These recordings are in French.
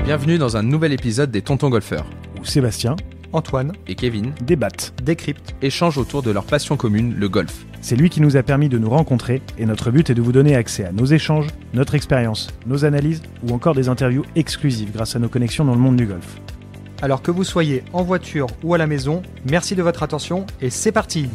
Bienvenue dans un nouvel épisode des Tontons Golfeurs, où Sébastien, Antoine et Kevin débattent, décryptent, échangent autour de leur passion commune, le golf. C'est lui qui nous a permis de nous rencontrer et notre but est de vous donner accès à nos échanges, notre expérience, nos analyses ou encore des interviews exclusives grâce à nos connexions dans le monde du golf. Alors que vous soyez en voiture ou à la maison, merci de votre attention et c'est parti.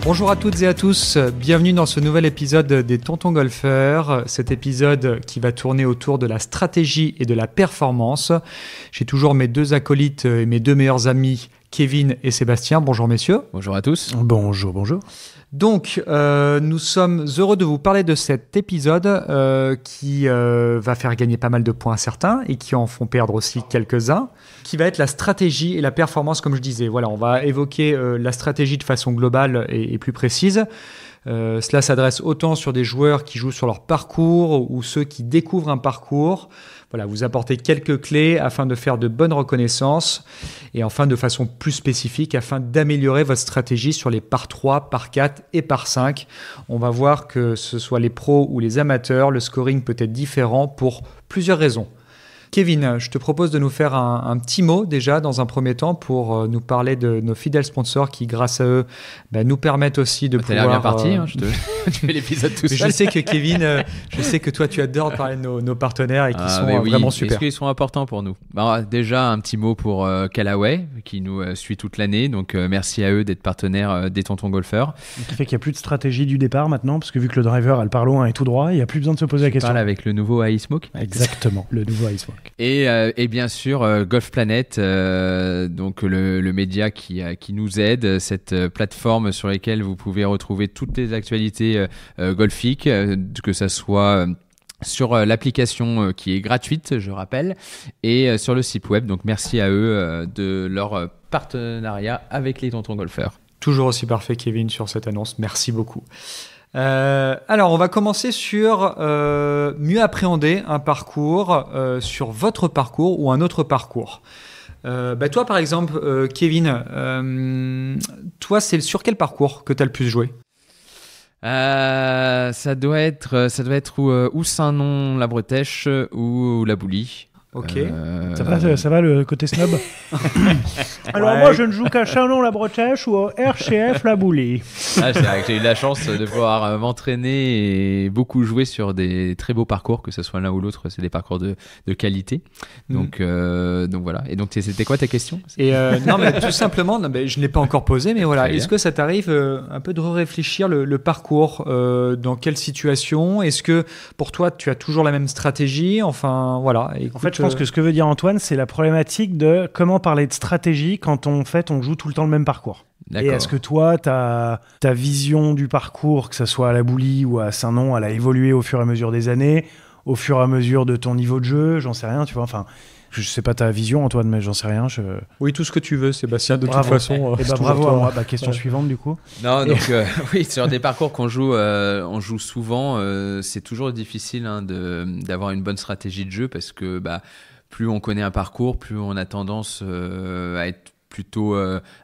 Bonjour à toutes et à tous, bienvenue dans ce nouvel épisode des Tontons Golfeurs, cet épisode qui va tourner autour de la stratégie et de la performance. J'ai toujours mes deux acolytes et mes deux meilleurs amis, Kevin et Sébastien. Bonjour messieurs. Bonjour à tous. Bonjour, bonjour. Donc, nous sommes heureux de vous parler de cet épisode qui va faire gagner pas mal de points à certains et qui en font perdre aussi quelques-uns, qui va être la stratégie et la performance, comme je disais. Voilà, on va évoquer la stratégie de façon globale et plus précise. Cela s'adresse autant sur des joueurs qui jouent sur leur parcours ou ceux qui découvrent un parcours. Voilà, vous apportez quelques clés afin de faire de bonnes reconnaissances et enfin de façon plus spécifique afin d'améliorer votre stratégie sur les par 3, par 4 et par 5. On va voir que ce soit les pros ou les amateurs, le scoring peut être différent pour plusieurs raisons. Kevin, je te propose de nous faire un petit mot déjà dans un premier temps pour nous parler de nos fidèles sponsors qui, grâce à eux, nous permettent aussi de pouvoir... T'as l'air bien parti, tu fais l'épisode tout seul. Je sais que Kevin, je sais que toi tu adores parler de nos partenaires et qui sont vraiment super. Est-ce qu'ils sont importants pour nous ? Déjà un petit mot pour Callaway qui nous suit toute l'année, donc merci à eux d'être partenaires des Tontons Golfeurs. Ce qui fait qu'il n'y a plus de stratégie du départ maintenant, parce que vu que le driver a le par loin et tout droit, il n'y a plus besoin de se poser la question. Tu parles avec le nouveau iSmoke ? Exactement, le nouveau iSmoke. Et bien sûr Golf Planet, donc le média qui nous aide, cette plateforme sur laquelle vous pouvez retrouver toutes les actualités golfiques, que ça soit sur l'application qui est gratuite, je rappelle, et sur le site web. Donc merci à eux de leur partenariat avec les Tontons Golfeurs. Toujours aussi parfait, Kevin, sur cette annonce. Merci beaucoup. Alors, on va commencer sur mieux appréhender un parcours, sur votre parcours ou un autre parcours. Toi, par exemple, Kevin, toi, c'est sur quel parcours que tu as le plus joué ? Ça doit être ou Saint-Nom, la Bretèche ou la Boulie. Ok. Ça va le côté snob. Alors moi je ne joue qu'à Chalon la Bretèche ou au RCF la Boulie. C'est vrai que j'ai eu la chance de pouvoir m'entraîner et beaucoup jouer sur des très beaux parcours, que ce soit l'un ou l'autre, c'est des parcours de qualité. Donc voilà. Et donc c'était quoi ta question ? Non mais tout simplement, je ne l'ai pas encore posé, mais voilà. Est-ce que ça t'arrive un peu de réfléchir le parcours dans quelle situation ? Est-ce que pour toi tu as toujours la même stratégie ? Enfin voilà. Écoute, en fait, je pense que ce que veut dire Antoine, c'est la problématique de comment parler de stratégie quand on joue tout le temps le même parcours. D'accord. Et est-ce que toi, ta vision du parcours, que ce soit à la Boulie ou à Saint-Nom, elle a évolué au fur et à mesure des années, au fur et à mesure de ton niveau de jeu ? J'en sais rien, tu vois. Enfin, je sais pas ta vision, Antoine, mais j'en sais rien. Oui, tout ce que tu veux, Sébastien, de bravo. toute façon. Bravo à moi. Question suivante, du coup. Non, donc oui, sur des parcours qu'on joue, on joue souvent, c'est toujours difficile d'avoir une bonne stratégie de jeu parce que plus on connaît un parcours, plus on a tendance à être plutôt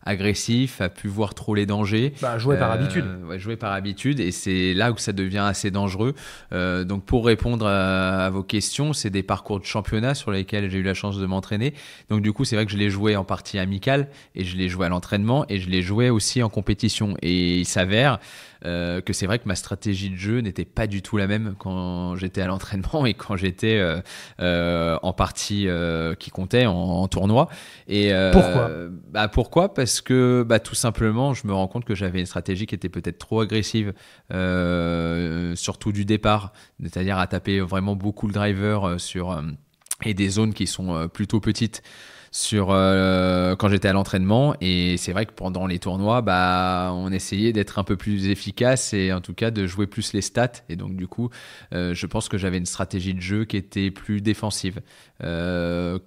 agressif, à plus voir trop les dangers. Jouer par habitude. Jouer par habitude, et c'est là où ça devient assez dangereux. Donc pour répondre à vos questions, c'est des parcours de championnat sur lesquels j'ai eu la chance de m'entraîner. Donc du coup, c'est vrai que je l'ai joué en partie amicale, et je l'ai joué à l'entraînement, et je l'ai joué aussi en compétition. Et il s'avère que c'est vrai que ma stratégie de jeu n'était pas du tout la même quand j'étais à l'entraînement et quand j'étais en partie qui comptait en tournoi. Et pourquoi ? Pourquoi ? Parce que tout simplement, je me rends compte que j'avais une stratégie qui était peut-être trop agressive, surtout du départ, c'est-à-dire à taper vraiment beaucoup le driver et des zones qui sont plutôt petites. Quand j'étais à l'entraînement, et c'est vrai que pendant les tournois on essayait d'être un peu plus efficace et en tout cas de jouer plus les stats, et donc du coup je pense que j'avais une stratégie de jeu qui était plus défensive, qui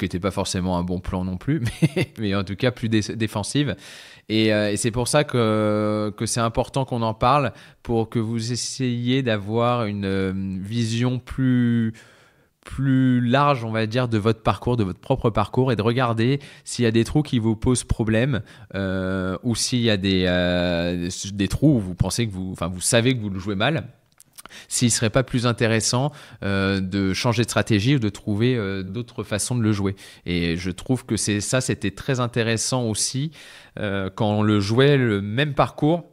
n'était pas forcément un bon plan non plus, mais en tout cas plus défensive, et c'est pour ça que c'est important qu'on en parle, pour que vous essayiez d'avoir une vision plus large, on va dire, de votre parcours, de votre propre parcours, et de regarder s'il y a des trous qui vous posent problème, ou s'il y a des trous où vous pensez que vous savez que vous le jouez mal. s'il serait pas plus intéressant de changer de stratégie ou de trouver d'autres façons de le jouer. Et je trouve que c'était très intéressant aussi quand on le jouait le même parcours,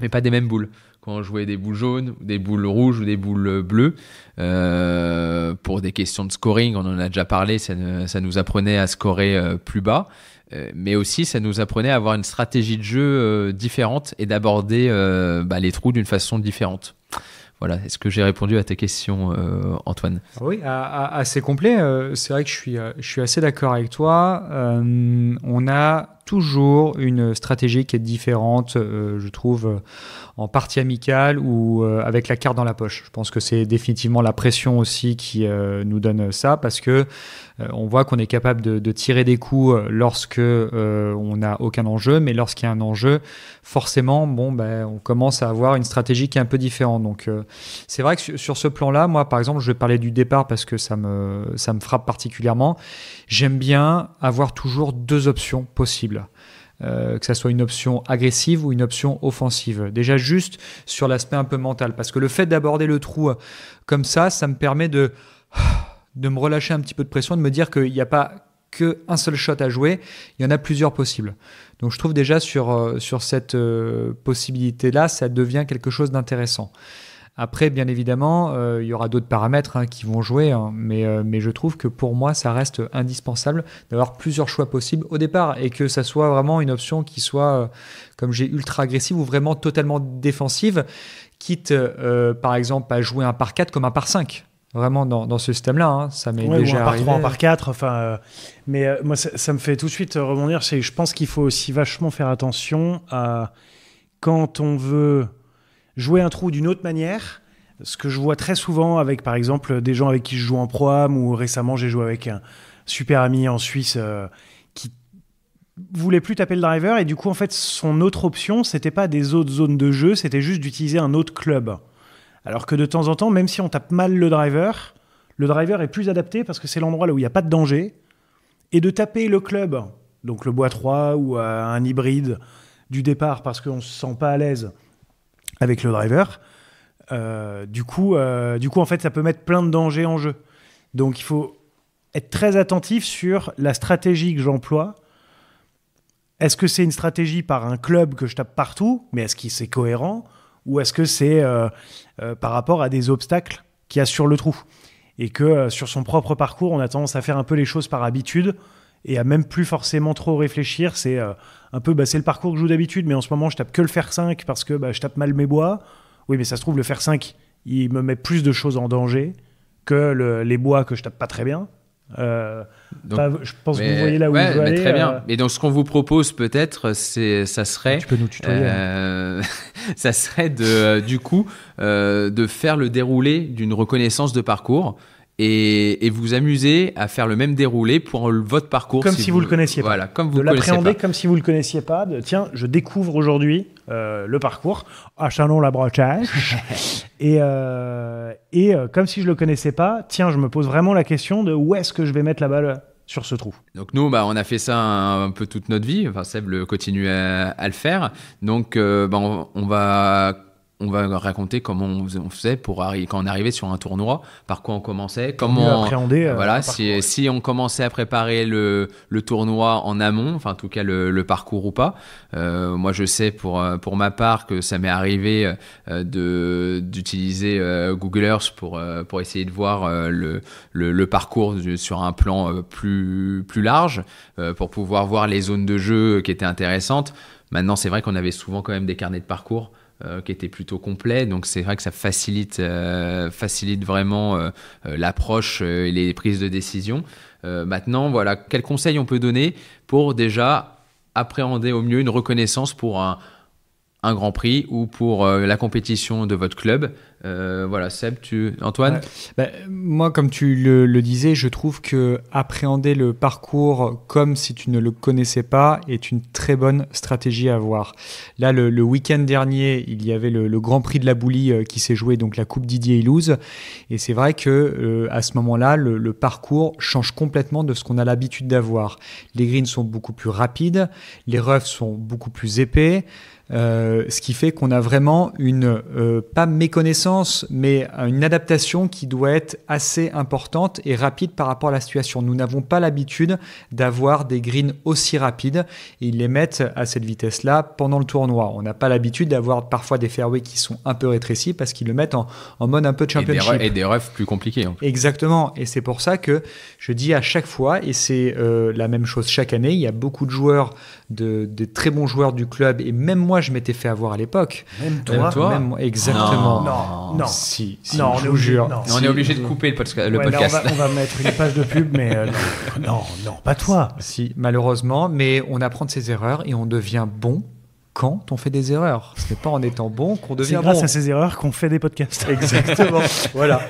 mais pas des mêmes boules. Quand on jouait des boules jaunes, des boules rouges ou des boules bleues, pour des questions de scoring, on en a déjà parlé, ça nous apprenait à scorer plus bas. Mais aussi, ça nous apprenait à avoir une stratégie de jeu différente et d'aborder les trous d'une façon différente. Voilà, est-ce que j'ai répondu à ta question, Antoine ? Oui, assez complet. C'est vrai que je suis assez d'accord avec toi. On a toujours une stratégie qui est différente, je trouve, en partie amicale ou avec la carte dans la poche. Je pense que c'est définitivement la pression aussi qui nous donne ça, parce que on voit qu'on est capable de tirer des coups lorsque on n'a aucun enjeu, mais lorsqu'il y a un enjeu, forcément, on commence à avoir une stratégie qui est un peu différente. Donc, c'est vrai que sur ce plan-là, moi, par exemple, je vais parler du départ parce que ça me frappe particulièrement. J'aime bien avoir toujours deux options possibles. Que ça soit une option agressive ou une option offensive. Déjà juste sur l'aspect un peu mental, parce que le fait d'aborder le trou comme ça me permet de me relâcher un petit peu de pression, de me dire qu'il n'y a pas qu'un seul shot à jouer, il y en a plusieurs possibles. Donc je trouve déjà sur cette possibilité-là, ça devient quelque chose d'intéressant. Après, bien évidemment, il y aura d'autres paramètres qui vont jouer, mais je trouve que pour moi, ça reste indispensable d'avoir plusieurs choix possibles au départ et que ça soit vraiment une option qui soit, comme j'ai, ultra agressive ou vraiment totalement défensive, quitte par exemple à jouer un par 4 comme un par 5. Vraiment dans ce système-là, ça m'est déjà arrivé. Un par 3, un par 4, mais moi ça me fait tout de suite rebondir. Je pense qu'il faut aussi vachement faire attention à quand on veut jouer un trou d'une autre manière. Ce que je vois très souvent avec, par exemple, des gens avec qui je joue en pro-am, ou récemment j'ai joué avec un super ami en Suisse qui voulait plus taper le driver, et du coup en fait son autre option c'était pas des autres zones de jeu, c'était juste d'utiliser un autre club. Alors que de temps en temps, même si on tape mal le driver est plus adapté parce que c'est l'endroit là où il n'y a pas de danger, et de taper le club, donc le bois 3 ou un hybride du départ parce qu'on se sent pas à l'aise avec le driver, du coup en fait ça peut mettre plein de dangers en jeu. Donc il faut être très attentif sur la stratégie que j'emploie. Est-ce que c'est une stratégie par un club que je tape partout, mais est-ce que c'est cohérent, ou est-ce que c'est par rapport à des obstacles qu'il y a sur le trou, et que sur son propre parcours on a tendance à faire un peu les choses par habitude et à même plus forcément trop réfléchir. C'est un peu, c'est le parcours que je joue d'habitude, mais en ce moment je tape que le fer 5 parce que je tape mal mes bois. Oui, mais ça se trouve le fer 5 il me met plus de choses en danger que les bois que je tape pas très bien. Donc, je pense que vous voyez là où je veux aller. Très bien. Et donc ce qu'on vous propose peut-être, ça serait. Tu peux nous tutoyer. Ça serait du coup de faire le déroulé d'une reconnaissance de parcours. Et vous amuser à faire le même déroulé pour votre parcours. Comme si vous le connaissiez pas. Voilà, comme vous de le connaissiez l'appréhender pas. comme si vous le connaissiez pas. Tiens, je découvre aujourd'hui le parcours à Chalon-la-Brochage. et comme si je le connaissais pas, tiens, je me pose vraiment la question de où est-ce que je vais mettre la balle sur ce trou. Donc nous, on a fait ça un peu toute notre vie. Enfin, Seb continue à le faire. Donc on va raconter comment on faisait quand on arrivait sur un tournoi, par quoi on commençait, comment appréhender. Voilà, si on commençait à préparer le tournoi en amont, enfin en tout cas le parcours ou pas. Moi, je sais pour ma part que ça m'est arrivé d'utiliser Google Earth pour essayer de voir le parcours sur un plan plus large, pour pouvoir voir les zones de jeu qui étaient intéressantes. Maintenant, c'est vrai qu'on avait souvent quand même des carnets de parcours qui était plutôt complet, donc c'est vrai que ça facilite vraiment l'approche et les prises de décision. Maintenant, voilà, quels conseils on peut donner pour déjà appréhender au mieux une reconnaissance pour un Grand Prix ou pour la compétition de votre club. Voilà, Seb, Antoine. Moi, comme tu le disais, je trouve que appréhender le parcours comme si tu ne le connaissais pas est une très bonne stratégie à avoir. Là, le week-end dernier, il y avait le Grand Prix de la Boulie qui s'est joué, donc la Coupe Didier Ilouz. Et c'est vrai que à ce moment-là, le parcours change complètement de ce qu'on a l'habitude d'avoir. Les greens sont beaucoup plus rapides, les roughs sont beaucoup plus épais. Ce qui fait qu'on a vraiment une, pas méconnaissance, mais une adaptation qui doit être assez importante et rapide par rapport à la situation. Nous n'avons pas l'habitude d'avoir des greens aussi rapides et ils les mettent à cette vitesse-là pendant le tournoi. On n'a pas l'habitude d'avoir parfois des fairways qui sont un peu rétrécis parce qu'ils le mettent en mode un peu championship. Et des roughs plus compliqués. Exactement. Et c'est pour ça que je dis à chaque fois, et c'est la même chose chaque année, il y a beaucoup de joueurs, de très bons joueurs du club, et même moi, je m'étais fait avoir à l'époque. Même toi Même moi, exactement. Non. Si, non, je vous jure. On est obligé de couper le podcast. Là, on va mettre une page de pub, mais non, pas toi. Si, malheureusement, mais on apprend de ses erreurs et on devient bon quand on fait des erreurs. Ce n'est pas en étant bon qu'on devient bon. C'est grâce à ces erreurs qu'on fait des podcasts. Exactement. Voilà.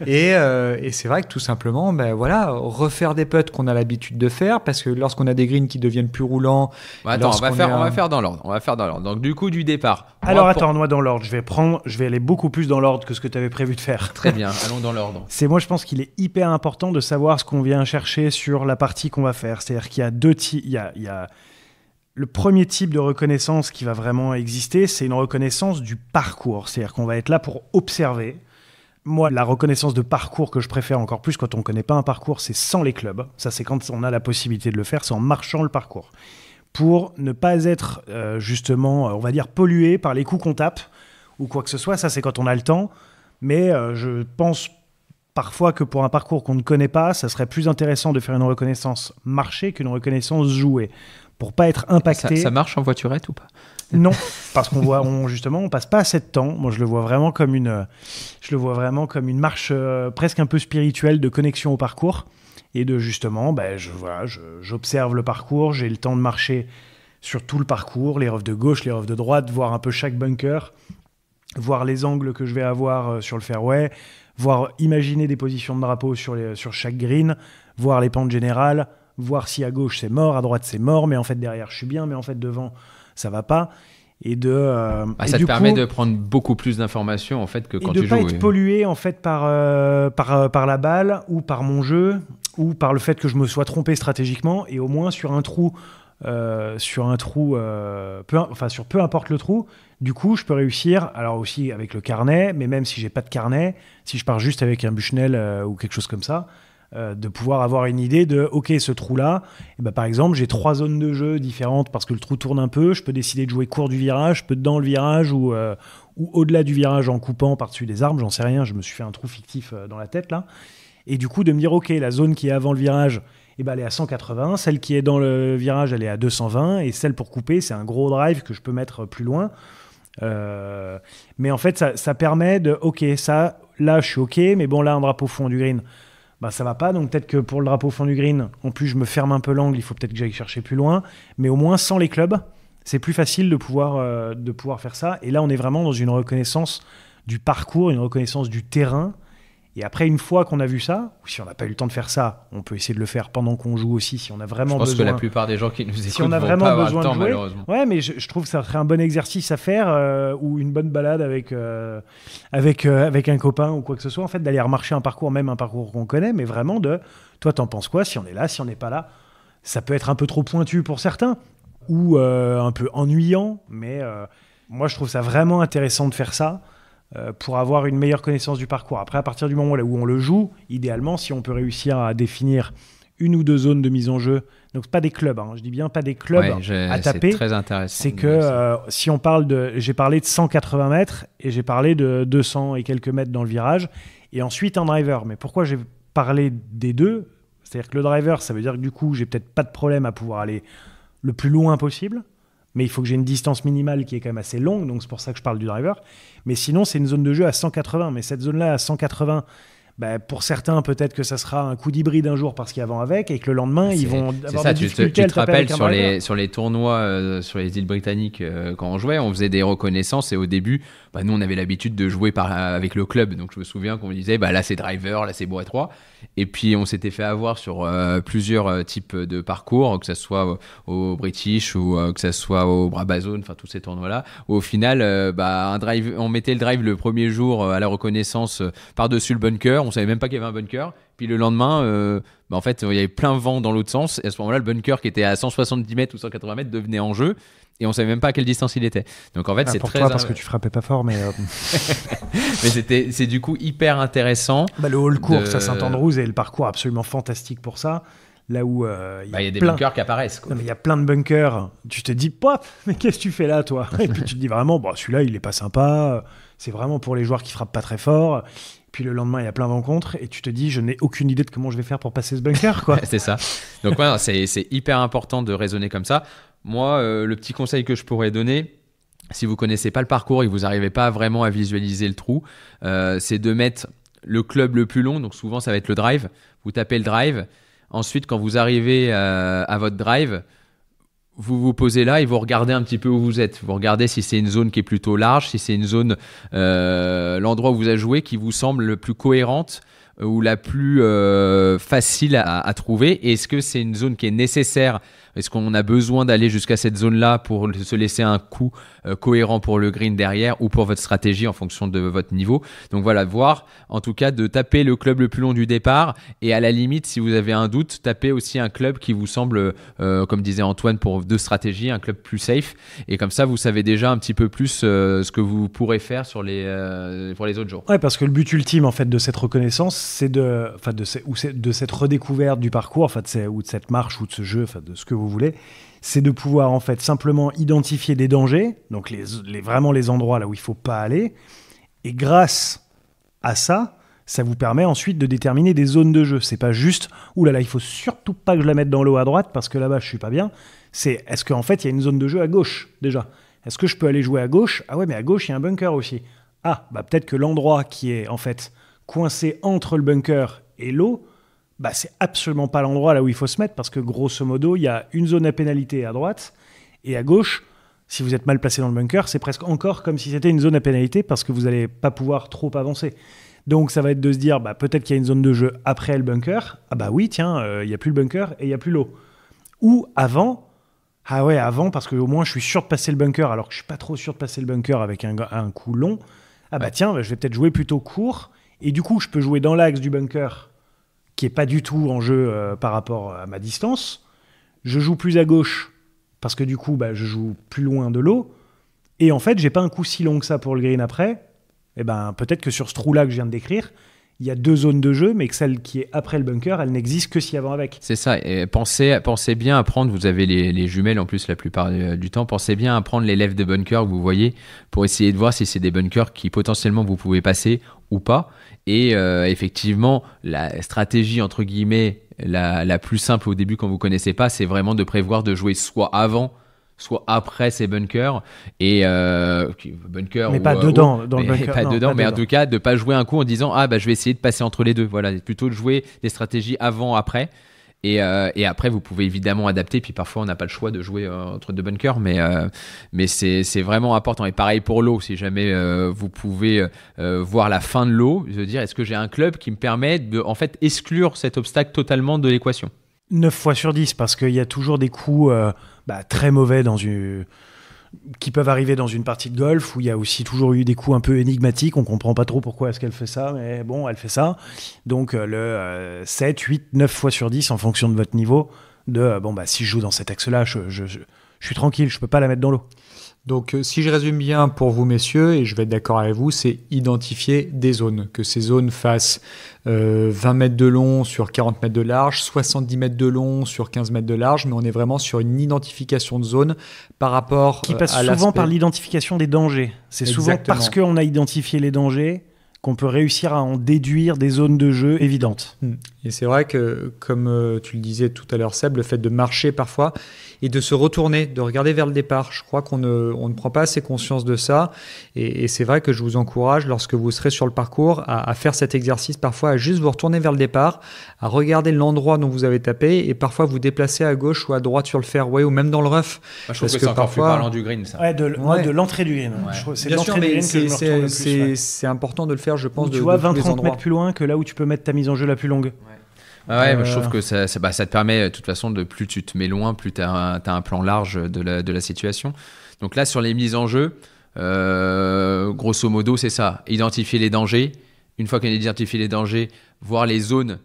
Et c'est vrai que tout simplement, refaire des putts qu'on a l'habitude de faire, parce que lorsqu'on a des greens qui deviennent plus roulants... Attends, on va faire dans l'ordre. Donc du coup, du départ. Moi dans l'ordre, je vais aller beaucoup plus dans l'ordre que ce que tu avais prévu de faire. Très bien, allons dans l'ordre. Moi, je pense qu'il est hyper important de savoir ce qu'on vient chercher sur la partie qu'on va faire. C'est-à-dire qu'il y a deux types... Il y a le premier type de reconnaissance qui va vraiment exister, c'est une reconnaissance du parcours. C'est-à-dire qu'on va être là pour observer. Moi, la reconnaissance de parcours que je préfère encore plus quand on ne connaît pas un parcours, c'est sans les clubs. Ça, c'est quand on a la possibilité de le faire, c'est en marchant le parcours. Pour ne pas être, justement, on va dire, pollué par les coups qu'on tape ou quoi que ce soit. Ça, c'est quand on a le temps. Mais je pense parfois que pour un parcours qu'on ne connaît pas, ça serait plus intéressant de faire une reconnaissance marchée qu'une reconnaissance jouée. Pour pas être impacté. Ça marche en voiturette ou pas ? Non, parce on passe pas assez de temps. Moi, je le vois vraiment comme une marche presque un peu spirituelle de connexion au parcours et de justement, j'observe le parcours, j'ai le temps de marcher sur tout le parcours, les roughs de gauche, les roughs de droite, voir un peu chaque bunker, voir les angles que je vais avoir sur le fairway, voir imaginer des positions de drapeau sur chaque green, voir les pentes générales, voir si à gauche c'est mort, à droite c'est mort, mais en fait derrière je suis bien, mais en fait devant ça va pas. Et ça te permet de prendre beaucoup plus d'informations en fait que quand tu joues. Et de pas être pollué en fait par la balle ou par mon jeu ou par le fait que je me sois trompé stratégiquement, et au moins sur peu importe le trou, du coup je peux réussir, alors aussi avec le carnet, mais même si j'ai pas de carnet, si je pars juste avec un Bushnell ou quelque chose comme ça, de pouvoir avoir une idée de ok, ce trou là, par exemple j'ai 3 zones de jeu différentes parce que le trou tourne un peu, je peux décider de jouer court du virage, je peux dans le virage ou au-delà du virage en coupant par-dessus des arbres, j'en sais rien, je me suis fait un trou fictif dans la tête là, et du coup de me dire ok, la zone qui est avant le virage, elle est à 180, celle qui est dans le virage elle est à 220, et celle pour couper c'est un gros drive que je peux mettre plus loin. Mais en fait ça permet de ok, ça là je suis ok, mais bon là un drapeau fond du green, ça va pas, donc peut-être que pour le drapeau fond du green, en plus je me ferme un peu l'angle, il faut peut-être que j'aille chercher plus loin, mais au moins sans les clubs, c'est plus facile de pouvoir faire ça. Et là on est vraiment dans une reconnaissance du parcours, une reconnaissance du terrain. Et après, une fois qu'on a vu ça, ou si on n'a pas eu le temps de faire ça, on peut essayer de le faire pendant qu'on joue aussi, si on a vraiment besoin. Je pense que la plupart des gens qui nous écoutent on a vont vraiment pas avoir besoin le temps, de jouer. malheureusement. Ouais, mais je trouve que ça serait un bon exercice à faire, ou une bonne balade avec un copain ou quoi que ce soit, en fait, d'aller remarcher un parcours, même un parcours qu'on connaît, mais vraiment toi, t'en penses quoi si on est là, si on n'est pas là. Ça peut être un peu trop pointu pour certains, ou un peu ennuyant, mais moi, je trouve ça vraiment intéressant de faire ça. Pour avoir une meilleure connaissance du parcours. Après, à partir du moment où on le joue, idéalement, si on peut réussir à définir 1 ou 2 zones de mise en jeu, donc pas des clubs, je dis bien pas des clubs à taper, c'est très intéressant. C'est que si on parle j'ai parlé de 180 mètres et j'ai parlé de 200 et quelques mètres dans le virage, et ensuite un driver. Mais pourquoi j'ai parlé des deux ? C'est-à-dire que le driver, ça veut dire que du coup, j'ai peut-être pas de problème à pouvoir aller le plus loin possible, mais il faut que j'ai une distance minimale qui est quand même assez longue, donc c'est pour ça que je parle du driver. Mais sinon, c'est une zone de jeu à 180. Mais cette zone-là, à 180, pour certains, peut-être que ça sera un coup d'hybride un jour parce qu'il y a vent avec, et que le lendemain, ils vont avoir des difficultés. Tu te rappelles sur les tournois sur les îles britanniques, quand on jouait, on faisait des reconnaissances, et au début, nous, on avait l'habitude de jouer avec le club. Donc, je me souviens qu'on me disait, là, c'est driver, là, c'est bois étroit. Et puis, on s'était fait avoir sur plusieurs types de parcours, que ce soit au British ou que ce soit au Brabazon, enfin, tous ces tournois-là. Où, au final, un drive, on mettait le drive le premier jour à la reconnaissance par-dessus le bunker. bunker, on savait même pas qu'il y avait un bunker. Puis le lendemain, en fait, il y avait plein vent dans l'autre sens. Et à ce moment-là, le bunker qui était à 170 mètres ou 180 mètres devenait en jeu. Et on savait même pas à quelle distance il était. Donc en fait, c'est pour très... toi, parce que tu frappais pas fort, mais... mais c'est du coup hyper intéressant. Le hall course à Saint-Andrews est le parcours absolument fantastique pour ça. Là où il y a des bunkers qui apparaissent. Quoi. Non, mais il y a plein de bunkers. Tu te dis, pop, mais qu'est-ce que tu fais là, toi? Et puis tu te dis vraiment, celui-là, il est pas sympa. C'est vraiment pour les joueurs qui frappent pas très fort. Puis le lendemain, il y a plein de rencontres. Et tu te dis, je n'ai aucune idée de comment je vais faire pour passer ce bunker, quoi. C'est ça. Donc, c'est hyper important de raisonner comme ça. Moi, le petit conseil que je pourrais donner, si vous connaissez pas le parcours et que vous n'arrivez pas vraiment à visualiser le trou, c'est de mettre le club le plus long. Donc, souvent, ça va être le drive. Vous tapez le drive. Ensuite, quand vous arrivez à votre drive, vous vous posez là et vous regardez un petit peu où vous êtes. Vous regardez si c'est une zone qui est plutôt large, si c'est une zone, l'endroit où vous avez joué qui vous semble le plus cohérente ou la plus facile à trouver. Est-ce que c'est une zone qui est nécessaire? Est-ce qu'on a besoin d'aller jusqu'à cette zone-là pour se laisser un coup cohérent pour le green derrière ou pour votre stratégie en fonction de votre niveau? Donc voilà, voir en tout cas de taper le club le plus long du départ et à la limite, si vous avez un doute, taper aussi un club qui vous semble, comme disait Antoine, pour deux stratégies, un club plus safe. Et comme ça, vous savez déjà un petit peu plus ce que vous pourrez faire pour les autres jours. Ouais, parce que le but ultime en fait de cette reconnaissance, c'est de cette redécouverte du parcours, ou de cette marche ou de ce jeu, de ce que vous voulez, c'est de pouvoir en fait simplement identifier des dangers, donc vraiment les endroits là où il faut pas aller, et grâce à ça, ça vous permet ensuite de déterminer des zones de jeu. C'est pas juste là il faut surtout pas que je la mette dans l'eau à droite parce que là-bas je suis pas bien. C'est est-ce qu'en fait il y a une zone de jeu à gauche déjà? Est-ce que je peux aller jouer à gauche? Ah ouais, mais à gauche il y a un bunker aussi. Ah peut-être que l'endroit qui est en fait coincé entre le bunker et l'eau, c'est absolument pas l'endroit là où il faut se mettre parce que grosso modo, il y a une zone à pénalité à droite et à gauche, si vous êtes mal placé dans le bunker, c'est presque encore comme si c'était une zone à pénalité parce que vous n'allez pas pouvoir trop avancer. Donc ça va être de se dire, peut-être qu'il y a une zone de jeu après le bunker. Ah oui, tiens, il n'y a plus le bunker et il n'y a plus l'eau. Ou avant, avant parce qu'au moins je suis sûr de passer le bunker alors que je ne suis pas trop sûr de passer le bunker avec un coup long. Tiens, je vais peut-être jouer plutôt court et du coup je peux jouer dans l'axe du bunker qui n'est pas du tout en jeu par rapport à ma distance. Je joue plus à gauche parce que du coup, je joue plus loin de l'eau. Et en fait, j'ai pas un coup si long que ça pour le green après. Et peut-être que sur ce trou-là que je viens de décrire, il y a deux zones de jeu, mais que celle qui est après le bunker, elle n'existe que si avant avec. C'est ça. Et pensez bien à prendre, vous avez les jumelles en plus la plupart du temps, pensez bien à prendre les lèvres de bunker que vous voyez pour essayer de voir si c'est des bunkers qui potentiellement vous pouvez passer ou pas. Et effectivement, la stratégie, entre guillemets, la plus simple au début quand vous ne connaissez pas, c'est vraiment de prévoir de jouer soit avant, soit après ces bunkers. Et bunker mais pas dedans, dans le bunker. Pas non, dedans, pas mais dedans. en tout cas, de ne pas jouer un coup en disant « Ah, je vais essayer de passer entre les deux ». Voilà, plutôt de jouer des stratégies avant, après. Et après, vous pouvez évidemment adapter. Puis parfois, on n'a pas le choix de jouer entre deux bunkers, mais c'est vraiment important. Et pareil pour l'eau. Si jamais vous pouvez voir la fin de l'eau, je veux dire, est-ce que j'ai un club qui me permet de, en fait, exclure cet obstacle totalement de l'équation? 9 fois sur 10, parce qu'il y a toujours des coups très mauvais qui peuvent arriver dans une partie de golf, où il y a aussi toujours eu des coups un peu énigmatiques, on comprend pas trop pourquoi est-ce qu'elle fait ça, mais bon, elle fait ça. Donc 7, 8, 9 fois sur 10, en fonction de votre niveau, si je joue dans cet axe-là, je suis tranquille, je peux pas la mettre dans l'eau. Donc, si je résume bien pour vous, messieurs, et je vais être d'accord avec vous, c'est identifier des zones. Que ces zones fassent 20 mètres de long sur 40 mètres de large, 70 mètres de long sur 15 mètres de large, mais on est vraiment sur une identification de zone par rapport qui passe souvent par l'identification des dangers. C'est souvent parce qu'on a identifié les dangers qu'on peut réussir à en déduire des zones de jeu évidentes. Et c'est vrai que, comme tu le disais tout à l'heure, Seb, le fait de marcher parfois et de se retourner, de regarder vers le départ, je crois qu'on ne prend pas assez conscience de ça. Et c'est vrai que je vous encourage, lorsque vous serez sur le parcours, à faire cet exercice parfois, à juste vous retourner vers le départ, à regarder l'endroit dont vous avez tapé et parfois vous déplacer à gauche ou à droite sur le fairway ou même dans le rough. Moi, je trouve que c'est encore plus parlant du green, ça. Ouais, de l'entrée du green. Ouais. Je trouve, c'est bien l'entrée sûr, du mais green que je me retourne le plus. C'est important de le faire, je pense, tu vois, de tous les 20-30 endroits. mètres plus loin que là où tu peux mettre ta mise en jeu la plus longue. Ouais, je trouve que ça te permet, de toute façon, de plus tu te mets loin, plus tu as un plan large de la situation. Donc là, sur les mises en jeu, grosso modo, c'est ça. Identifier les dangers. une fois qu'on a identifié les dangers, voir les zones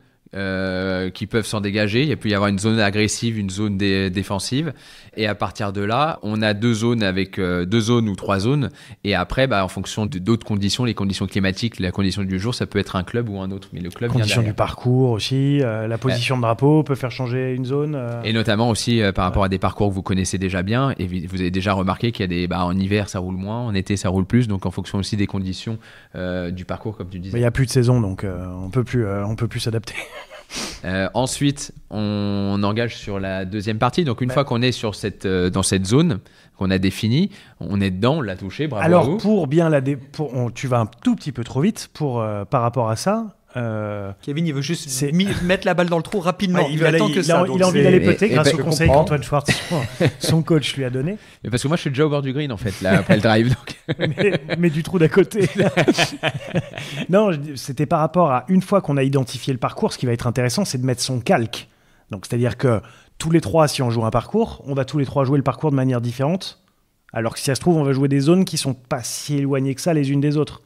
qui peuvent s'en dégager. Il peut y avoir une zone agressive, une zone défensive. Et à partir de là, on a 2 zones avec 2 zones ou 3 zones. Et après, en fonction d'autres conditions, les conditions climatiques, la condition du jour, ça peut être un club ou un autre. Mais le club condition du parcours aussi, la position de drapeau peut faire changer une zone. Et notamment aussi par rapport à des parcours que vous connaissez déjà bien. Et vous avez déjà remarqué qu'il y a des, en hiver, ça roule moins, en été, ça roule plus. Donc en fonction aussi des conditions du parcours, comme tu disais. Il n'y a plus de saison, donc on peut plus s'adapter. Ensuite, on engage sur la deuxième partie. Donc, une fois qu'on est dans cette zone qu'on a définie, on est dedans, on l'a touché, bravo. Alors, pour bien tu vas un tout petit peu trop vite par rapport à ça. Kevin, il veut juste mettre la balle dans le trou rapidement. Ouais, il a envie d'aller péter grâce au conseil qu'Antoine Schwartz, son coach, lui a donné. Mais parce que moi, je suis déjà au bord du green, en fait, là, après le drive. Donc... mais du trou d'à côté. Non, c'était par rapport à une fois qu'on a identifié le parcours, ce qui va être intéressant, c'est de mettre son calque. Donc, c'est-à-dire que tous les 3, si on joue un parcours, on va tous les 3 jouer le parcours de manière différente. Alors que si ça se trouve, on va jouer des zones qui sont pas si éloignées que ça les unes des autres.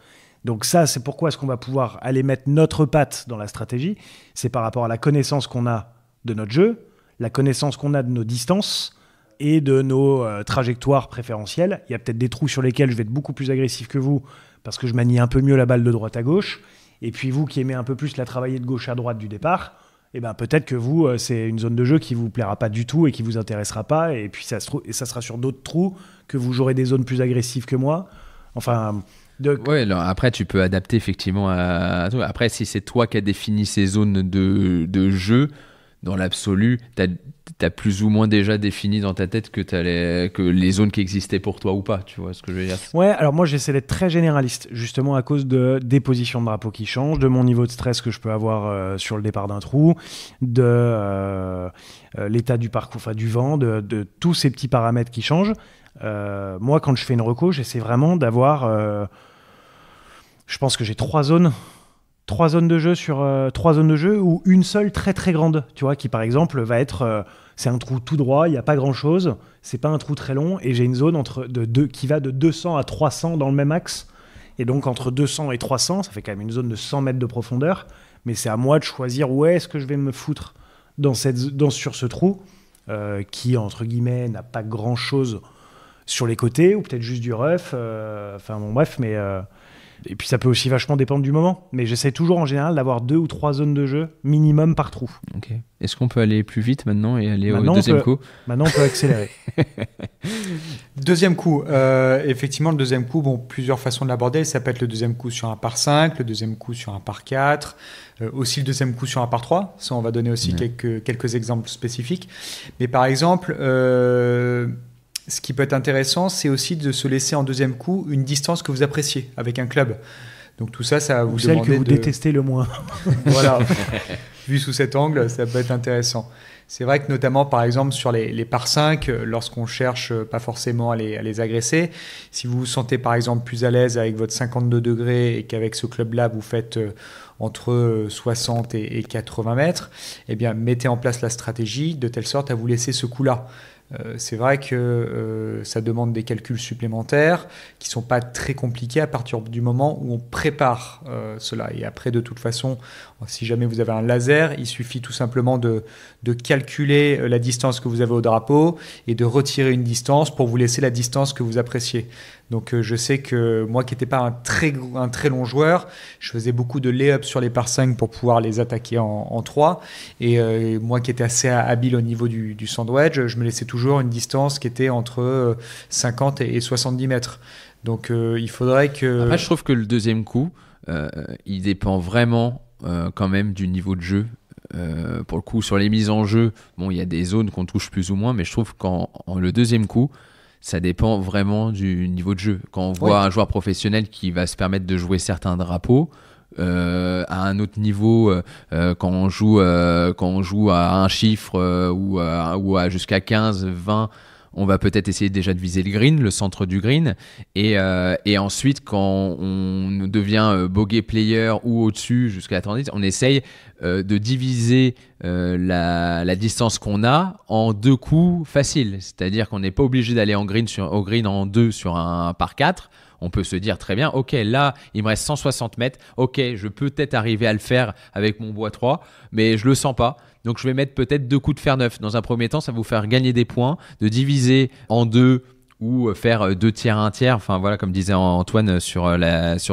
Donc ça, c'est pourquoi est-ce qu'on va pouvoir aller mettre notre patte dans la stratégie. C'est par rapport à la connaissance qu'on a de notre jeu, la connaissance qu'on a de nos distances et de nos trajectoires préférentielles. Il y a peut-être des trous sur lesquels je vais être beaucoup plus agressif que vous parce que je manie un peu mieux la balle de droite à gauche. Et puis vous qui aimez un peu plus la travailler de gauche à droite du départ, peut-être que vous, c'est une zone de jeu qui vous plaira pas du tout et qui vous intéressera pas. Et puis ça sera sur d'autres trous que vous jouerez des zones plus agressives que moi. Enfin... Ouais, alors après, tu peux adapter effectivement à toi. Après, si c'est toi qui as défini ces zones de jeu, dans l'absolu, tu as plus ou moins déjà défini dans ta tête que les zones qui existaient pour toi ou pas. Tu vois ce que je veux dire ? Ouais, alors moi, j'essaie d'être très généraliste, justement à cause des positions de drapeau qui changent, de mon niveau de stress que je peux avoir sur le départ d'un trou, de l'état du parcours, enfin du vent, de tous ces petits paramètres qui changent. Moi, quand je fais une reco, j'essaie vraiment d'avoir... je pense que j'ai 3 zones de jeu sur 3 zones de jeu ou une seule très très grande, tu vois, qui par exemple va être c'est un trou tout droit, il n'y a pas grand chose, c'est pas un trou très long et j'ai une zone qui va de 200 à 300 dans le même axe et donc entre 200 et 300 ça fait quand même une zone de 100 mètres de profondeur, mais c'est à moi de choisir où est-ce que je vais me foutre sur ce trou qui entre guillemets n'a pas grand chose sur les côtés ou peut-être juste du rough, mais et puis ça peut aussi vachement dépendre du moment. Mais j'essaie toujours en général d'avoir 2 ou 3 zones de jeu minimum par trou. Ok. Est-ce qu'on peut aller plus vite maintenant et aller au deuxième coup ? Maintenant on peut accélérer. Deuxième coup. Effectivement, le deuxième coup, plusieurs façons de l'aborder. Ça peut être le deuxième coup sur un par 5, le deuxième coup sur un par 4, aussi le deuxième coup sur un par 3. Ça, on va donner aussi quelques exemples spécifiques. Mais par exemple... ce qui peut être intéressant, c'est aussi de se laisser en deuxième coup une distance que vous appréciez avec un club. Donc tout ça, ça va vous demander celle que vous détestez le moins. Voilà. Vu sous cet angle, ça peut être intéressant. C'est vrai que notamment, par exemple, sur les par 5, lorsqu'on cherche pas forcément à les agresser, si vous vous sentez par exemple plus à l'aise avec votre 52 degrés et qu'avec ce club-là, vous faites entre 60 et 80 mètres, eh bien, mettez en place la stratégie de telle sorte à vous laisser ce coup-là. C'est vrai que ça demande des calculs supplémentaires qui ne sont pas très compliqués à partir du moment où on prépare cela. Et après, de toute façon, si jamais vous avez un laser, il suffit tout simplement de calculer la distance que vous avez au drapeau et de retirer une distance pour vous laisser la distance que vous appréciez. Donc je sais que moi qui n'étais pas un très long joueur, je faisais beaucoup de lay-up sur les par 5 pour pouvoir les attaquer en 3. Et moi qui étais assez habile au niveau du sandwich, je me laissais toujours une distance qui était entre 50 et 70 mètres. Donc il faudrait que... Après, je trouve que le deuxième coup, il dépend vraiment quand même du niveau de jeu. Pour le coup, sur les mises en jeu, il y a des zones qu'on touche plus ou moins, mais je trouve qu'en le deuxième coup, ça dépend vraiment du niveau de jeu. Quand on voit un joueur professionnel qui va se permettre de jouer certains drapeaux, à un autre niveau, quand on joue à un chiffre ou à jusqu'à 15, 20, on va peut-être essayer déjà de viser le green, le centre du green. Et ensuite, quand on devient bogey player ou au-dessus jusqu'à la 30, on essaye de diviser la distance qu'on a en 2 coups faciles. C'est-à-dire qu'on n'est pas obligé d'aller au green en 2 sur un par 4. On peut se dire très bien, ok, là, il me reste 160 mètres. Ok, je peux peut-être arriver à le faire avec mon bois 3, mais je le sens pas. Donc, je vais mettre peut-être 2 coups de fer neuf. Dans un premier temps, ça va vous faire gagner des points, de diviser en 2 ou faire 2 tiers, 1 tiers. Enfin, voilà, comme disait Antoine, sur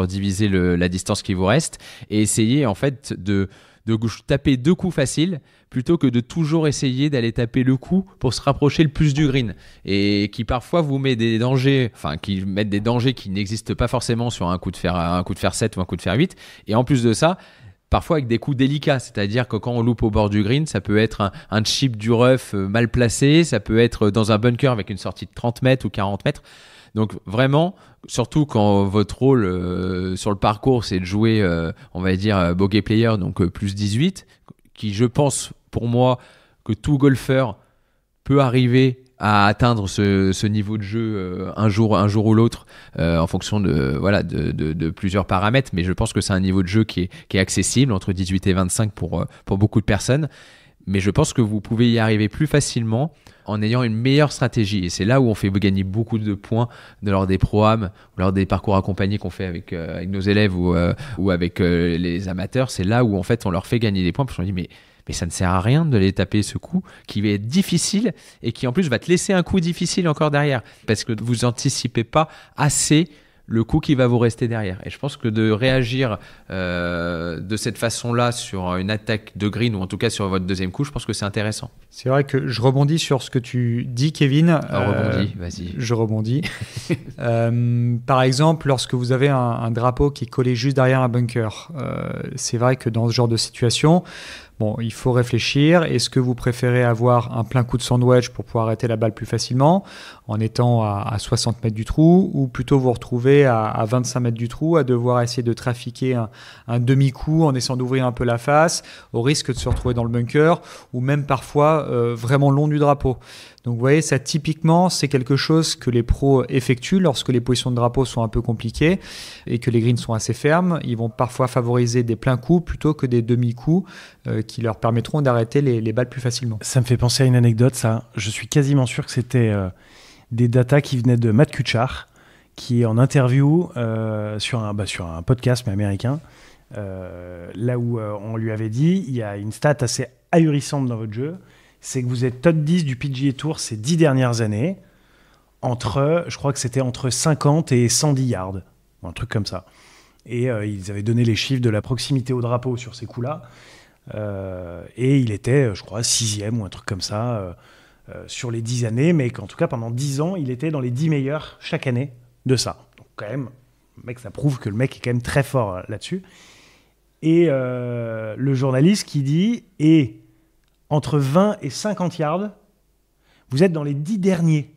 diviser la distance qui vous reste. Et essayer, en fait, de taper 2 coups faciles plutôt que de toujours essayer d'aller taper le coup pour se rapprocher le plus du green et qui parfois vous met des dangers, qui mettent des dangers qui n'existent pas forcément sur un coup de fer 7 ou un coup de fer 8. Et en plus de ça, parfois avec des coups délicats, c'est-à-dire que quand on loupe au bord du green, ça peut être un chip du rough mal placé, ça peut être dans un bunker avec une sortie de 30 mètres ou 40 mètres. Donc vraiment, surtout quand votre rôle sur le parcours, c'est de jouer, on va dire, bogey player, donc plus 18, qui je pense, pour moi, que tout golfeur peut arriver à atteindre ce niveau de jeu un jour ou l'autre en fonction de plusieurs paramètres. Mais je pense que c'est un niveau de jeu qui est accessible, entre 18 et 25 pour beaucoup de personnes. Mais je pense que vous pouvez y arriver plus facilement en ayant une meilleure stratégie. Et c'est là où on fait gagner beaucoup de points lors des pro-am, lors des parcours accompagnés qu'on fait avec nos élèves ou avec les amateurs. C'est là où en fait on leur fait gagner des points parce qu'on dit mais ça ne sert à rien de les taper ce coup qui va être difficile et qui en plus va te laisser un coup difficile encore derrière parce que vous anticipez pas assez le coup qui va vous rester derrière. Et je pense que de réagir de cette façon-là sur une attaque de green ou en tout cas sur votre deuxième coup, je pense que c'est intéressant. C'est vrai que je rebondis sur ce que tu dis, Kevin. Rebondis, vas-y. Je rebondis. Par exemple, lorsque vous avez un drapeau qui est collé juste derrière un bunker, c'est vrai que dans ce genre de situation, il faut réfléchir. Est-ce que vous préférez avoir un plein coup de sandwich pour pouvoir arrêter la balle plus facilement en étant à 60 mètres du trou ou plutôt vous retrouver à 25 mètres du trou à devoir essayer de trafiquer un demi-coup en essayant d'ouvrir un peu la face au risque de se retrouver dans le bunker ou même parfois vraiment long du drapeau. Donc vous voyez, ça typiquement, c'est quelque chose que les pros effectuent lorsque les positions de drapeau sont un peu compliquées et que les greens sont assez fermes. Ils vont parfois favoriser des pleins coups plutôt que des demi-coups qui leur permettront d'arrêter les balles plus facilement. Ça me fait penser à une anecdote, ça. Je suis quasiment sûr que c'était des datas qui venaient de Matt Kuchar, qui est en interview sur un podcast mais américain, là où on lui avait dit, il y a une stat assez ahurissante dans votre jeu, c'est que vous êtes top 10 du PGA Tour ces 10 dernières années, je crois que c'était entre 50 et 110 yards, un truc comme ça. Et ils avaient donné les chiffres de la proximité au drapeau sur ces coups-là. Et il était, je crois, 6e ou un truc comme ça sur les 10 années, mais qu'en tout cas, pendant 10 ans, il était dans les 10 meilleurs chaque année de ça. Donc quand même, mec, ça prouve que le mec est quand même très fort là-dessus. Et le journaliste qui dit... Et entre 20 et 50 yards, vous êtes dans les 10 derniers.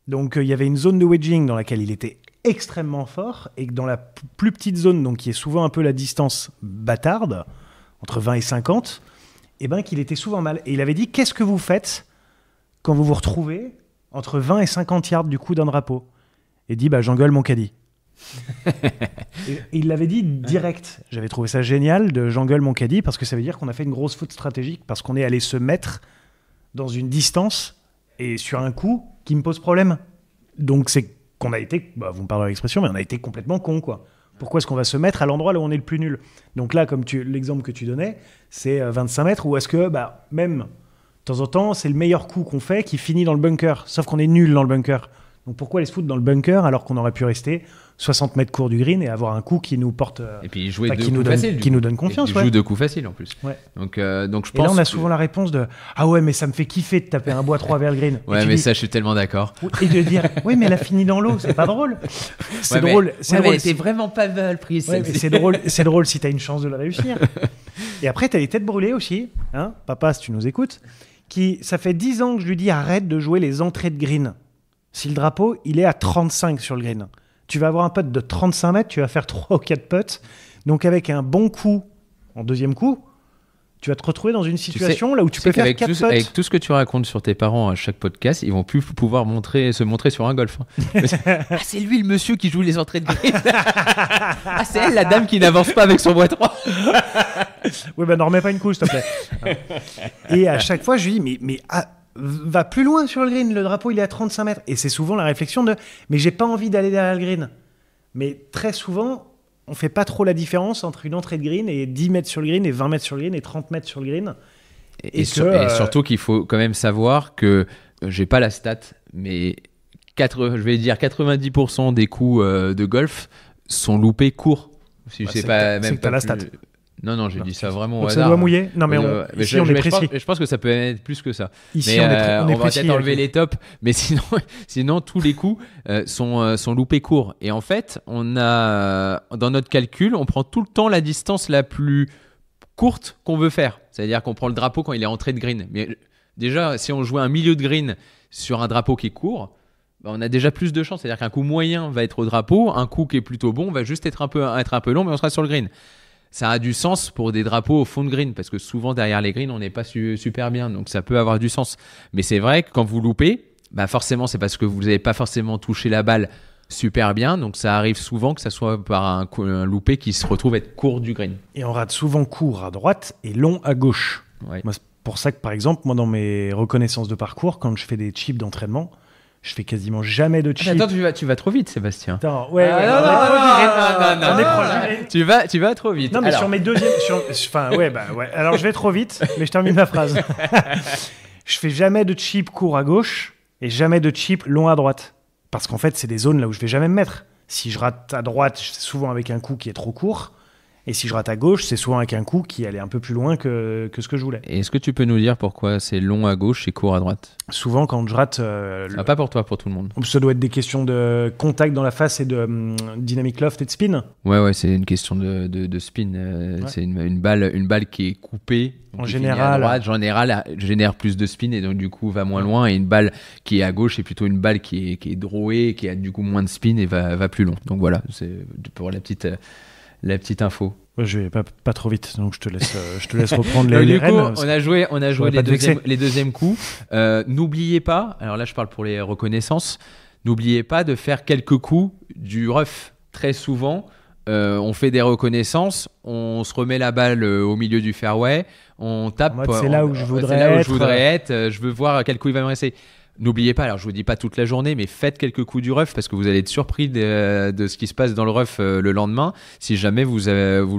Donc, il y avait une zone de wedging dans laquelle il était extrêmement fort et que dans la plus petite zone, donc qui est souvent un peu la distance bâtarde, entre 20 et 50, qu'il était souvent mal. Et il avait dit, qu'est-ce que vous faites quand vous vous retrouvez entre 20 et 50 yards du coup d'un drapeau ? Et il dit, j'engueule mon caddie. Et il l'avait dit direct. J'avais trouvé ça génial de j'engueule mon caddie parce que ça veut dire qu'on a fait une grosse faute stratégique parce qu'on est allé se mettre dans une distance et sur un coup qui me pose problème. Donc c'est qu'on a été, vous me parlez de l'expression, mais on a été complètement con quoi. Pourquoi est-ce qu'on va se mettre à l'endroit là où on est le plus nul ? Donc là, comme l'exemple que tu donnais, c'est 25 mètres ou est-ce que même de temps en temps c'est le meilleur coup qu'on fait qui finit dans le bunker, sauf qu'on est nul dans le bunker. Donc pourquoi aller se foutre dans le bunker alors qu'on aurait pu rester 60 mètres court du green et avoir un coup qui nous porte, et puis jouer deux coups faciles, qui nous donne confiance. Et joue deux coups faciles en plus. Ouais. Donc je pense. Et là on a souvent la réponse de ah ouais mais ça me fait kiffer de taper un bois 3 vers le green. Ouais mais ça je suis tellement d'accord. Et de dire oui mais elle a fini dans l'eau, c'est pas drôle. C'est drôle. C'est drôle. T'es vraiment pas mal pris. Ouais, c'est drôle si t'as une chance de le réussir. Et après t'as les têtes brûlées aussi, hein, papa si tu nous écoutes, ça fait 10 ans que je lui dis arrête de jouer les entrées de green. Si le drapeau, il est à 35 sur le green, tu vas avoir un putt de 35 mètres, tu vas faire 3 ou 4 putts. Donc avec un bon coup, en deuxième coup, tu vas te retrouver dans une situation là où tu peux faire 4 putts. Avec tout ce que tu racontes sur tes parents à chaque podcast, ils vont plus pouvoir se montrer sur un golf. C'est lui le monsieur qui joue les entrées de green. C'est elle la dame qui n'avance pas avec son bois 3. Oui, n'en remets pas une couche, s'il te plaît. Et à chaque fois, je lui dis, mais va plus loin sur le green, le drapeau il est à 35 mètres. Et c'est souvent la réflexion de mais j'ai pas envie d'aller derrière le green. Mais très souvent, on fait pas trop la différence entre une entrée de green et 10 mètres sur le green et 20 mètres sur le green et 30 mètres sur le green. Et surtout qu'il faut quand même savoir que j'ai pas la stat, mais je vais dire 90% des coups de golf sont loupés courts. Si je sais pas, même c'est que t'as pas la plus... stat. Non, j'ai dit ça vraiment au Donc hasard. ça doit mouiller. Non, mais ici, on est précis. Je pense que ça peut être plus que ça. Ici, mais on est on va précis. peut-être enlever les tops, mais sinon tous les coups sont loupés courts. Et en fait, on a dans notre calcul, on prend tout le temps la distance la plus courte qu'on veut faire. C'est-à-dire qu'on prend le drapeau quand il est entré de green. Mais déjà, si on jouait un milieu de green sur un drapeau qui est court, on a déjà plus de chance. C'est-à-dire qu'un coup moyen va être au drapeau, un coup qui est plutôt bon va juste être un peu long, mais on sera sur le green. Ça a du sens pour des drapeaux au fond de green, parce que souvent derrière les greens, on n'est pas super bien, donc ça peut avoir du sens. Mais c'est vrai que quand vous loupez, forcément c'est parce que vous n'avez pas forcément touché la balle super bien, donc ça arrive souvent que ça soit par un loupé qui se retrouve être court du green. Et on rate souvent court à droite et long à gauche. Ouais. Moi, c'est pour ça que par exemple, moi dans mes reconnaissances de parcours, quand je fais des chips d'entraînement, je fais quasiment jamais de chip. Attends, tu vas trop vite, Sébastien. Attends, Non. Tu vas trop vite. Non, mais Alors. sur mes deuxièmes. Alors, je vais trop vite, mais je termine ma phrase. Je fais jamais de chip court à gauche et jamais de chip long à droite. Parce qu'en fait, c'est des zones là où je vais jamais me mettre. Si je rate à droite, c'est souvent avec un coup qui est trop court. Et si je rate à gauche, c'est souvent avec un coup qui allait un peu plus loin que ce que je voulais. Et est-ce que tu peux nous dire pourquoi c'est long à gauche et court à droite ? Souvent, quand je rate. Pas pour toi, pour tout le monde. Ça doit être des questions de contact dans la face et de dynamic loft et de spin. Ouais, c'est une question de spin. C'est une balle qui est coupée. En général, à droite, génère plus de spin et donc du coup va moins loin. Et une balle qui est à gauche, c'est plutôt une balle qui est drawée, qui a du coup moins de spin et va plus long. Donc voilà, c'est pour la petite info. Je vais pas trop vite, donc je te laisse reprendre les rênes. On a joué les deuxièmes coups. N'oubliez pas, alors là je parle pour les reconnaissances, n'oubliez pas de faire quelques coups du rough. Très souvent, on fait des reconnaissances, on se remet la balle au milieu du fairway, on tape. C'est là où je voudrais être. Je veux voir quel coup il va me rester. N'oubliez pas, alors je vous dis pas toute la journée, mais faites quelques coups du rough parce que vous allez être surpris de ce qui se passe dans le rough le lendemain si jamais vous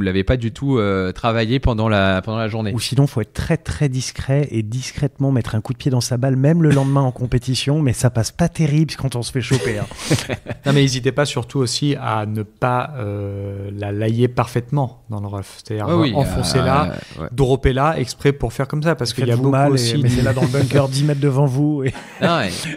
l'avez pas du tout travaillé pendant la journée. Ou sinon, faut être très très discret et discrètement mettre un coup de pied dans sa balle, même le lendemain en compétition, mais ça passe pas terrible quand on se fait choper. Hein. Non, mais n'hésitez pas surtout aussi à ne pas la layer parfaitement dans le rough. C'est-à-dire enfoncer là, dropper là, exprès pour faire comme ça, parce qu'il y a beaucoup aussi. Mettez là dans le bunker 10 mètres devant vous.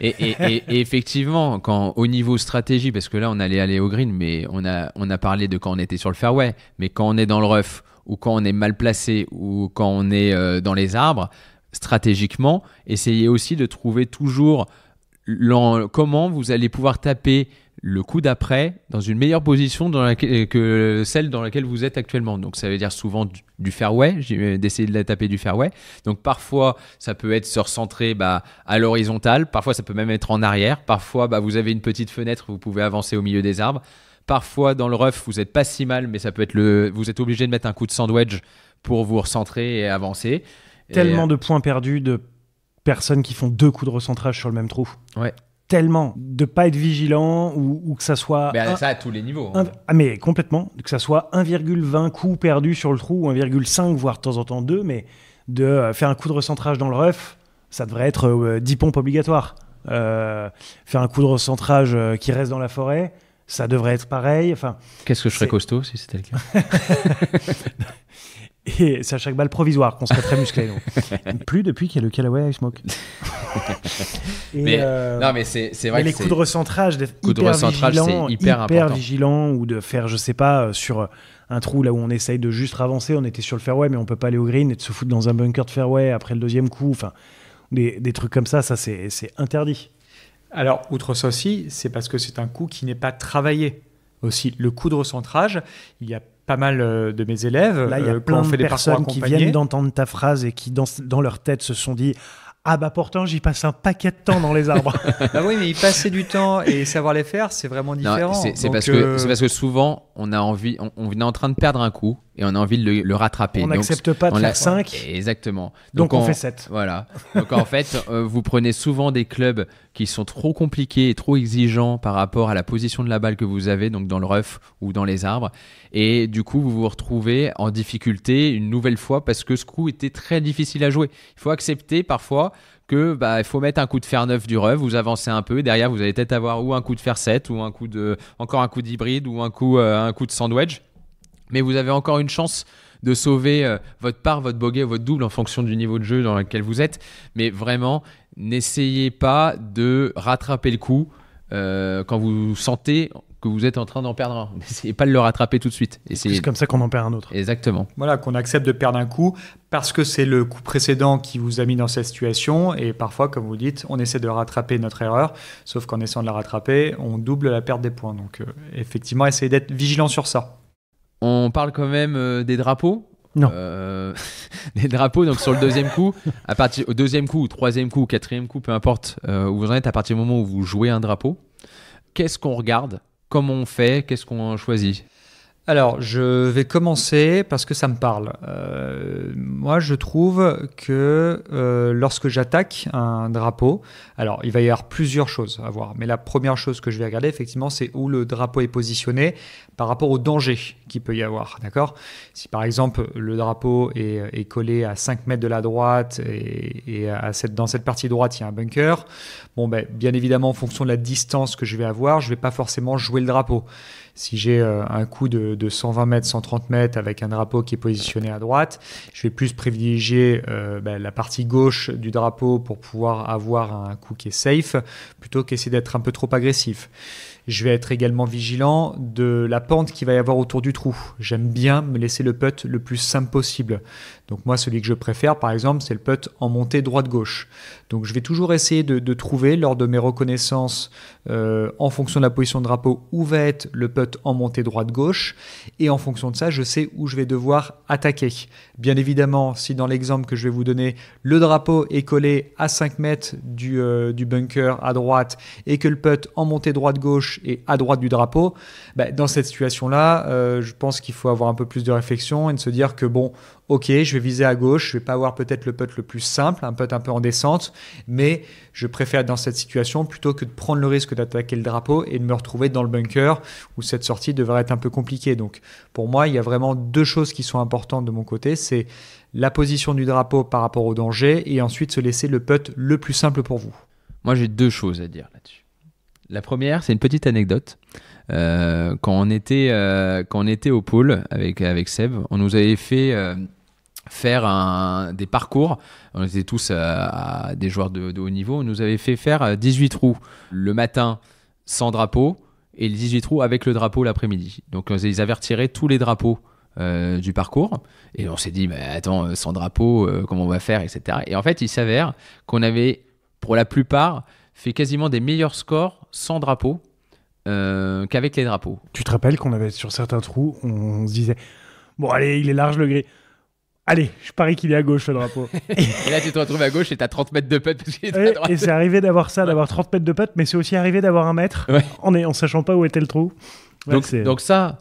Et effectivement, au niveau stratégie, parce que là on allait aller au green, mais on a parlé de quand on était sur le fairway, mais quand on est dans le rough, ou quand on est mal placé, ou quand on est dans les arbres, stratégiquement, essayez aussi de trouver toujours comment vous allez pouvoir taper le coup d'après dans une meilleure position que celle dans laquelle vous êtes actuellement. Donc ça veut dire souvent du fairway, d'essayer de la taper du fairway. Donc parfois ça peut être se recentrer à l'horizontale, parfois ça peut même être en arrière, parfois vous avez une petite fenêtre, vous pouvez avancer au milieu des arbres. Parfois dans le rough vous n'êtes pas si mal, mais ça peut être vous êtes obligé de mettre un coup de sandwich pour vous recentrer et avancer. Tellement de points perdus de personnes qui font 2 coups de recentrage sur le même trou. Ouais. Tellement de pas être vigilant ou que ça soit ça à tous les niveaux mais complètement, que ça soit 1,20 coups perdus sur le trou ou 1,5 voire de temps en temps 2, mais de faire un coup de recentrage dans le rough, ça devrait être 10 pompes obligatoires. Faire un coup de recentrage qui reste dans la forêt, ça devrait être pareil. Qu'est-ce que je serais costaud si c'était le cas. Et c'est à chaque balle provisoire qu'on serait très musclé. Plus depuis qu'il y a le Callaway Ice Smoke. Mais c'est vrai que les coups de recentrage, d'être hyper vigilant, ou de faire, je sais pas, sur un trou là où on essaye de juste avancer, on était sur le fairway mais on peut pas aller au green, et de se foutre dans un bunker de fairway après le deuxième coup, des trucs comme ça c'est interdit. Alors, outre ça aussi, c'est parce que c'est un coup qui n'est pas travaillé. Aussi, le coup de recentrage, il y a pas mal de mes élèves. Là, il y a plein de personnes qui viennent d'entendre ta phrase et qui, dans leur tête, se sont dit « Ah pourtant, j'y passe un paquet de temps dans les arbres. » Oui, mais y passer du temps et savoir les faire, c'est vraiment différent. C'est parce que souvent, on est en train de perdre un coup et on a envie de le rattraper. On n'accepte pas de faire 5. Exactement. Donc on fait 7. Voilà. Donc en fait, vous prenez souvent des clubs qui sont trop compliqués et trop exigeants par rapport à la position de la balle que vous avez, donc dans le rough ou dans les arbres. Et du coup, vous vous retrouvez en difficulté une nouvelle fois parce que ce coup était très difficile à jouer. Il faut accepter parfois que il faut mettre un coup de fer 9 du rough, vous avancez un peu, derrière vous allez peut-être avoir ou un coup de fer 7 ou encore un coup d'hybride ou un coup de sandwich. Mais vous avez encore une chance de sauver votre part, votre bogey ou votre double en fonction du niveau de jeu dans lequel vous êtes. Mais vraiment, n'essayez pas de rattraper le coup quand vous sentez que vous êtes en train d'en perdre un. N'essayez pas de le rattraper tout de suite. C'est comme ça qu'on en perd un autre. Exactement. Voilà, qu'on accepte de perdre un coup parce que c'est le coup précédent qui vous a mis dans cette situation. Et parfois, comme vous dites, on essaie de rattraper notre erreur. Des qu'en essayant de la rattraper, on double la perte des points. Donc, effectivement, essayez d'être vigilant sur ça. On parle quand même des drapeaux. Non. Des drapeaux, donc sur le deuxième coup, au deuxième coup, ou troisième coup, ou quatrième coup, peu importe où vous en êtes, à partir du moment où vous jouez un drapeau, qu'est-ce qu'on regarde? Comment on fait? Qu'est-ce qu'on choisit? Alors, je vais commencer parce que ça me parle. Moi, je trouve que lorsque j'attaque un drapeau, alors il va y avoir plusieurs choses à voir. Mais la première chose que je vais regarder, effectivement, c'est où le drapeau est positionné par rapport au danger qu'il peut y avoir. D'accord ? Si par exemple, le drapeau est collé à 5 mètres de la droite et dans cette partie droite, il y a un bunker, bien évidemment, en fonction de la distance que je vais avoir, je ne vais pas forcément jouer le drapeau. Si j'ai un coup de 120 mètres, 130 mètres avec un drapeau qui est positionné à droite, je vais plus privilégier la partie gauche du drapeau pour pouvoir avoir un coup qui est safe plutôt qu'essayer d'être un peu trop agressif. Je vais être également vigilant de la pente qu'il va y avoir autour du trou. J'aime bien me laisser le putt le plus simple possible. Donc moi, celui que je préfère, par exemple, c'est le putt en montée droite-gauche. Donc je vais toujours essayer de trouver, lors de mes reconnaissances, en fonction de la position de drapeau, où va être le putt en montée droite-gauche. Et en fonction de ça, je sais où je vais devoir attaquer. Bien évidemment, si dans l'exemple que je vais vous donner, le drapeau est collé à 5 mètres du bunker à droite et que le putt en montée droite-gauche est à droite du drapeau, dans cette situation-là, je pense qu'il faut avoir un peu plus de réflexion et de se dire que ok, je vais viser à gauche, je vais pas avoir peut-être le putt le plus simple, un putt un peu en descente, mais je préfère être dans cette situation plutôt que de prendre le risque d'attaquer le drapeau et de me retrouver dans le bunker où cette sortie devrait être un peu compliquée. Donc pour moi, il y a vraiment deux choses qui sont importantes de mon côté, c'est la position du drapeau par rapport au danger et ensuite se laisser le putt le plus simple pour vous. Moi, j'ai deux choses à dire là-dessus. La première, c'est une petite anecdote. Quand on était au pôle avec Seb, on nous avait fait faire des parcours. On était tous des joueurs de haut niveau. On nous avait fait faire 18 trous le matin sans drapeau et les 18 trous avec le drapeau l'après-midi. Donc ils avaient retiré tous les drapeaux du parcours et on s'est dit attends, sans drapeau, comment on va faire, etc. Et en fait, il s'avère qu'on avait pour la plupart fait quasiment des meilleurs scores sans drapeau qu'avec les drapeaux. Tu te rappelles qu'on avait sur certains trous, on se disait bon allez, il est large le gris. Allez, je parie qu'il est à gauche le drapeau. Et là tu te retrouves à gauche et t'as 30 mètres de putt parce qu'il est à droite. Et c'est arrivé d'avoir ça, d'avoir 30 mètres de putt, mais c'est aussi arrivé d'avoir 1 mètre en sachant pas où était le trou. Ouais, donc ça,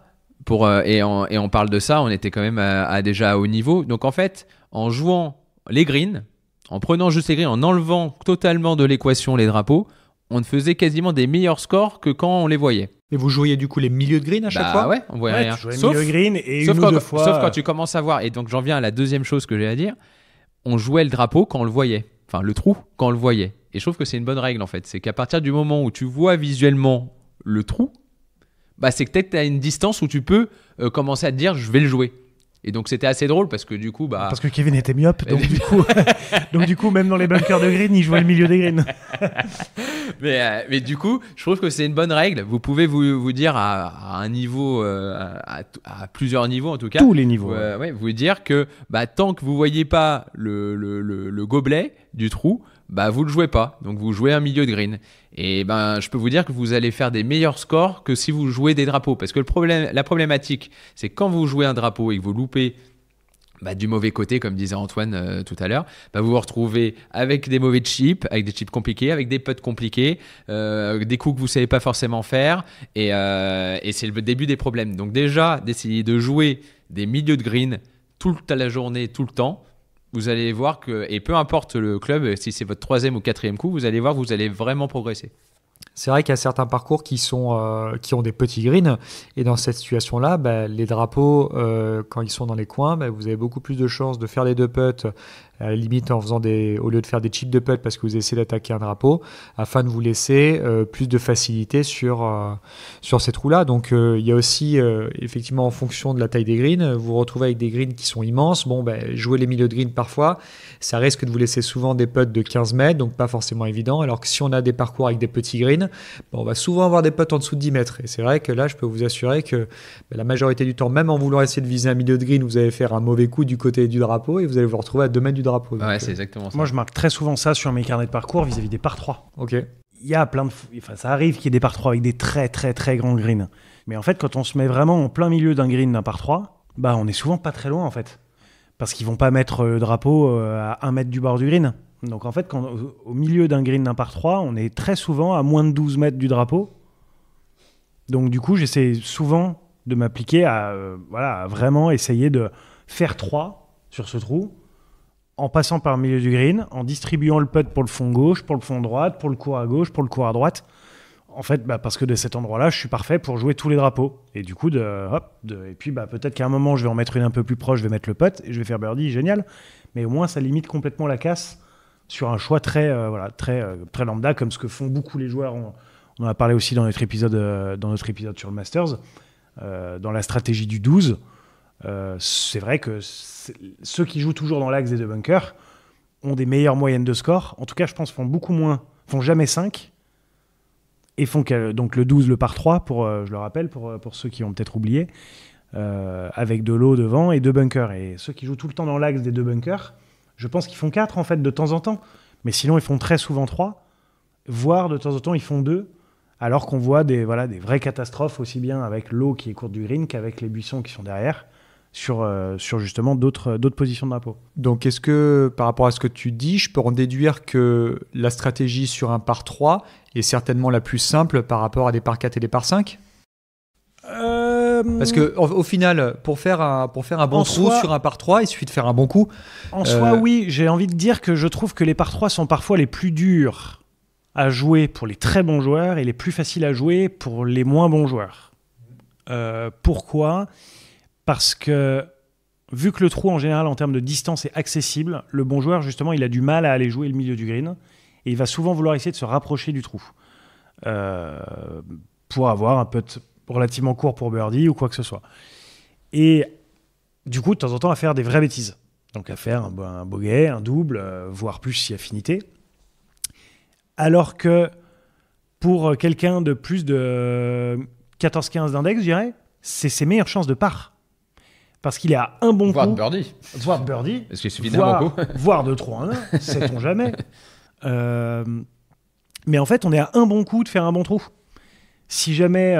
et on parle de ça, on était quand même déjà à haut niveau. Donc en fait, en jouant les greens, en prenant juste les greens, en enlevant totalement de l'équation les drapeaux, on faisait quasiment des meilleurs scores que quand on les voyait. Et vous jouiez du coup les milieux de green à chaque fois ? Ouais, on voyait rien. Sauf milieu green et une ou deux fois. Sauf quand tu commences à voir. Et donc j'en viens à la deuxième chose que j'ai à dire. On jouait le drapeau quand on le voyait. Enfin, le trou quand on le voyait. Et je trouve que c'est une bonne règle en fait. C'est qu'à partir du moment où tu vois visuellement le trou, c'est que peut-être tu as une distance où tu peux commencer à te dire je vais le jouer. Et donc c'était assez drôle parce que du coup parce que Kevin était myope, donc du coup même dans les bunkers de green il jouait le milieu des greens. mais du coup je trouve que c'est une bonne règle. Vous pouvez vous dire à un niveau, à plusieurs niveaux en tout cas, tous les niveaux, vous dire que tant que vous voyez pas le gobelet du trou, vous le jouez pas, donc vous jouez un milieu de green. Et je peux vous dire que vous allez faire des meilleurs scores que si vous jouez des drapeaux. Parce que la problématique, c'est quand vous jouez un drapeau et que vous loupez du mauvais côté, comme disait Antoine tout à l'heure, vous vous retrouvez avec des mauvais chips, avec des chips compliqués, avec des putts compliqués, des coups que vous savez pas forcément faire, et c'est le début des problèmes. Donc déjà, d'essayer de jouer des milieux de green toute la journée, tout le temps, vous allez voir que, et peu importe le club, si c'est votre 3e ou 4e coup, vous allez voir que vous allez vraiment progresser. C'est vrai qu'il y a certains parcours qui ont des petits greens, et dans cette situation-là, les drapeaux, quand ils sont dans les coins, vous avez beaucoup plus de chances de faire des 2 putts, à la limite au lieu de faire des chips de putt parce que vous essayez d'attaquer un drapeau, afin de vous laisser plus de facilité sur ces trous-là. Donc il y a aussi, effectivement, en fonction de la taille des greens, vous vous retrouvez avec des greens qui sont immenses. Jouer les milieux de green parfois, ça risque de vous laisser souvent des putts de 15 mètres, donc pas forcément évident. Alors que si on a des parcours avec des petits greens, on va souvent avoir des putts en dessous de 10 mètres. Et c'est vrai que là, je peux vous assurer que la majorité du temps, même en voulant essayer de viser un milieu de green, vous allez faire un mauvais coup du côté du drapeau et vous allez vous retrouver à 2 mètres du drapeau. Ouais, c'est exactement ça. Moi, je marque très souvent ça sur mes carnets de parcours vis-à-vis des par 3. Ok. Il y a ça arrive qu'il y ait des par 3 avec des très très très grands greens. Mais en fait, quand on se met vraiment en plein milieu d'un green d'un par 3, on est souvent pas très loin en fait. Parce qu'ils vont pas mettre le drapeau à 1 mètre du bord du green. Donc en fait, au milieu d'un green d'un par 3, on est très souvent à moins de 12 mètres du drapeau. Donc du coup, j'essaie souvent de m'appliquer à vraiment essayer de faire 3 sur ce trou, en passant par le milieu du green, en distribuant le putt pour le fond gauche, pour le fond droite, pour le court à gauche, pour le court à droite. En fait, parce que de cet endroit-là, je suis parfait pour jouer tous les drapeaux. Et du coup, et puis peut-être qu'à un moment, je vais en mettre une un peu plus proche, je vais mettre le putt et je vais faire birdie, génial. Mais au moins, ça limite complètement la casse sur un choix très lambda, comme ce que font beaucoup les joueurs. On en a parlé aussi dans notre épisode sur le Masters, dans la stratégie du 12. C'est vrai que ceux qui jouent toujours dans l'axe des 2 bunkers ont des meilleures moyennes de score. En tout cas, je pense font jamais 5 et font donc le 12, le par 3, je le rappelle, pour ceux qui ont peut-être oublié, avec de l'eau devant et 2 bunkers. Et ceux qui jouent tout le temps dans l'axe des 2 bunkers, je pense qu'ils font 4 en fait de temps en temps. Mais sinon, ils font très souvent 3, voire de temps en temps, ils font 2, alors qu'on voit des vraies catastrophes aussi bien avec l'eau qui est courte du green qu'avec les buissons qui sont derrière. Sur justement d'autres positions de drapeau. Donc, est-ce que, par rapport à ce que tu dis, je peux en déduire que la stratégie sur un par 3 est certainement la plus simple par rapport à des par 4 et des par 5 ? Parce qu'au final, pour faire un bon trou sur un par 3, il suffit de faire un bon coup. En soi, oui, j'ai envie de dire que je trouve que les par 3 sont parfois les plus durs à jouer pour les très bons joueurs et les plus faciles à jouer pour les moins bons joueurs. Pourquoi ? Parce que, vu que le trou, en général, en termes de distance, est accessible, le bon joueur, justement, il a du mal à aller jouer le milieu du green. Et il va souvent vouloir essayer de se rapprocher du trou. Pour avoir un putt relativement court pour birdie ou quoi que ce soit. Et du coup, de temps en temps, à faire des vraies bêtises. Donc à faire un bogey, un double, voire plus si affinité. Alors que pour quelqu'un de plus de 14-15 d'index, je dirais, c'est ses meilleures chances de par. Parce qu'il est à un bon voire coup. Birdie. Voire birdie. Parce qu'il suffit d'un bon coup. Voire de 3 1, sait-on jamais. Mais en fait, on est à un bon coup de faire un bon trou. Si jamais,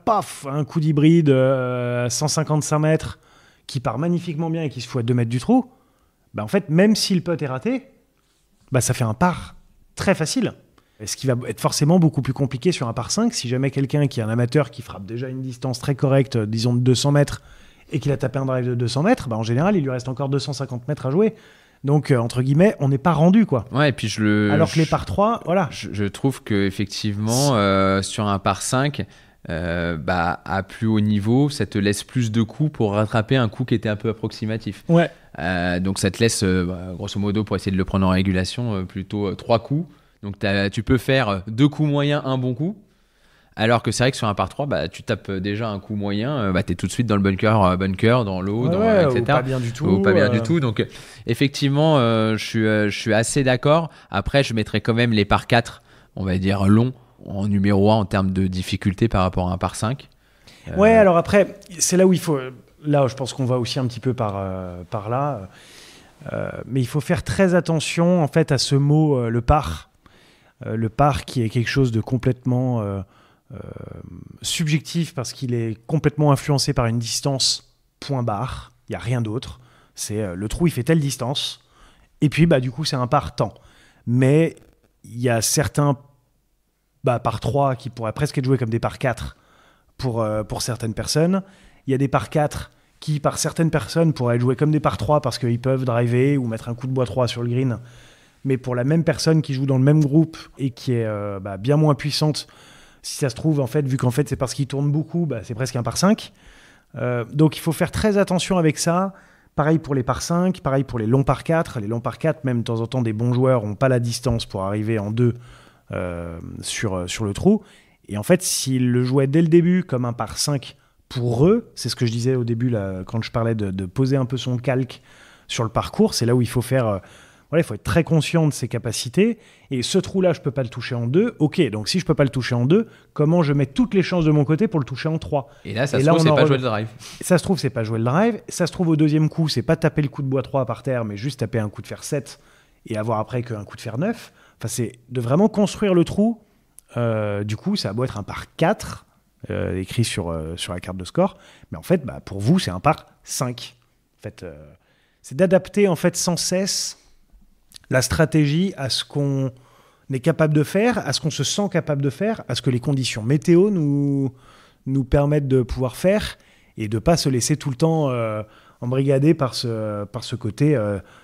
paf, un coup d'hybride à 155 mètres qui part magnifiquement bien et qui se fout à 2 mètres du trou, en fait, même si le putt est raté, ça fait un par très facile. Ce qui va être forcément beaucoup plus compliqué sur un par 5, si jamais quelqu'un qui est un amateur qui frappe déjà une distance très correcte, disons de 200 mètres, et qu'il a tapé un drive de 200 mètres, en général, il lui reste encore 250 mètres à jouer. Donc, entre guillemets, on n'est pas rendu, quoi. Ouais, et puis alors que les par 3, voilà. Je trouve qu'effectivement, sur un par 5, à plus haut niveau, ça te laisse plus de coups pour rattraper un coup qui était un peu approximatif. Ouais. Donc, ça te laisse, grosso modo, pour essayer de le prendre en régulation, plutôt 3 coups. Donc, tu peux faire 2 coups moyens, un bon coup. Alors que c'est vrai que sur un par 3, tu tapes déjà un coup moyen, tu es tout de suite dans le bunker dans l'eau, etc. Ou pas bien du tout. Ou pas bien du tout. Donc, effectivement, je suis assez d'accord. Après, je mettrais quand même les par 4, on va dire longs, en numéro 1 en termes de difficulté par rapport à un par 5. Ouais, alors après, c'est là où il faut... Là, je pense qu'on va aussi un petit peu par là. Mais il faut faire très attention, en fait, à ce mot, le par. Le par qui est quelque chose de complètement subjectif parce qu'il est complètement influencé par une distance point barre. Il n'y a rien d'autre. C'est le trou, il fait telle distance. Et puis, du coup, c'est un par temps. Mais il y a certains par 3 qui pourraient presque être joués comme des par 4 pour certaines personnes. Il y a des par 4 qui par certaines personnes pourraient être joués comme des par 3 parce qu'ils peuvent driver ou mettre un coup de bois 3 sur le green. Mais pour la même personne qui joue dans le même groupe et qui est bien moins puissante, si ça se trouve, en fait, vu qu'en fait c'est parce qu'il tourne beaucoup, c'est presque un par 5. Donc il faut faire très attention avec ça. Pareil pour les par 5, pareil pour les longs par 4. Les longs par 4, même de temps en temps, des bons joueurs n'ont pas la distance pour arriver en 2 sur le trou. Et en fait, s'ils le jouaient dès le début comme un par 5 pour eux, c'est ce que je disais au début là, quand je parlais de poser un peu son calque sur le parcours, c'est là où il faut faire... il faut être très conscient de ses capacités. Et ce trou-là, je ne peux pas le toucher en 2. Ok, donc si je ne peux pas le toucher en 2, comment je mets toutes les chances de mon côté pour le toucher en 3 ? Et là, ça se trouve, c'est pas jouer le drive. Ça se trouve, c'est pas jouer le drive. Ça se trouve, au deuxième coup, c'est pas taper le coup de bois 3 par terre, mais juste taper un coup de fer 7 et avoir après qu'un coup de fer 9. Enfin, c'est de vraiment construire le trou. Du coup, ça a beau être un par 4, écrit sur la carte de score. Mais en fait, pour vous, c'est un par 5. En fait, c'est d'adapter en fait, sans cesse la stratégie à ce qu'on est capable de faire, à ce qu'on se sent capable de faire, à ce que les conditions météo nous permettent de pouvoir faire et de ne pas se laisser tout le temps embrigader par ce côté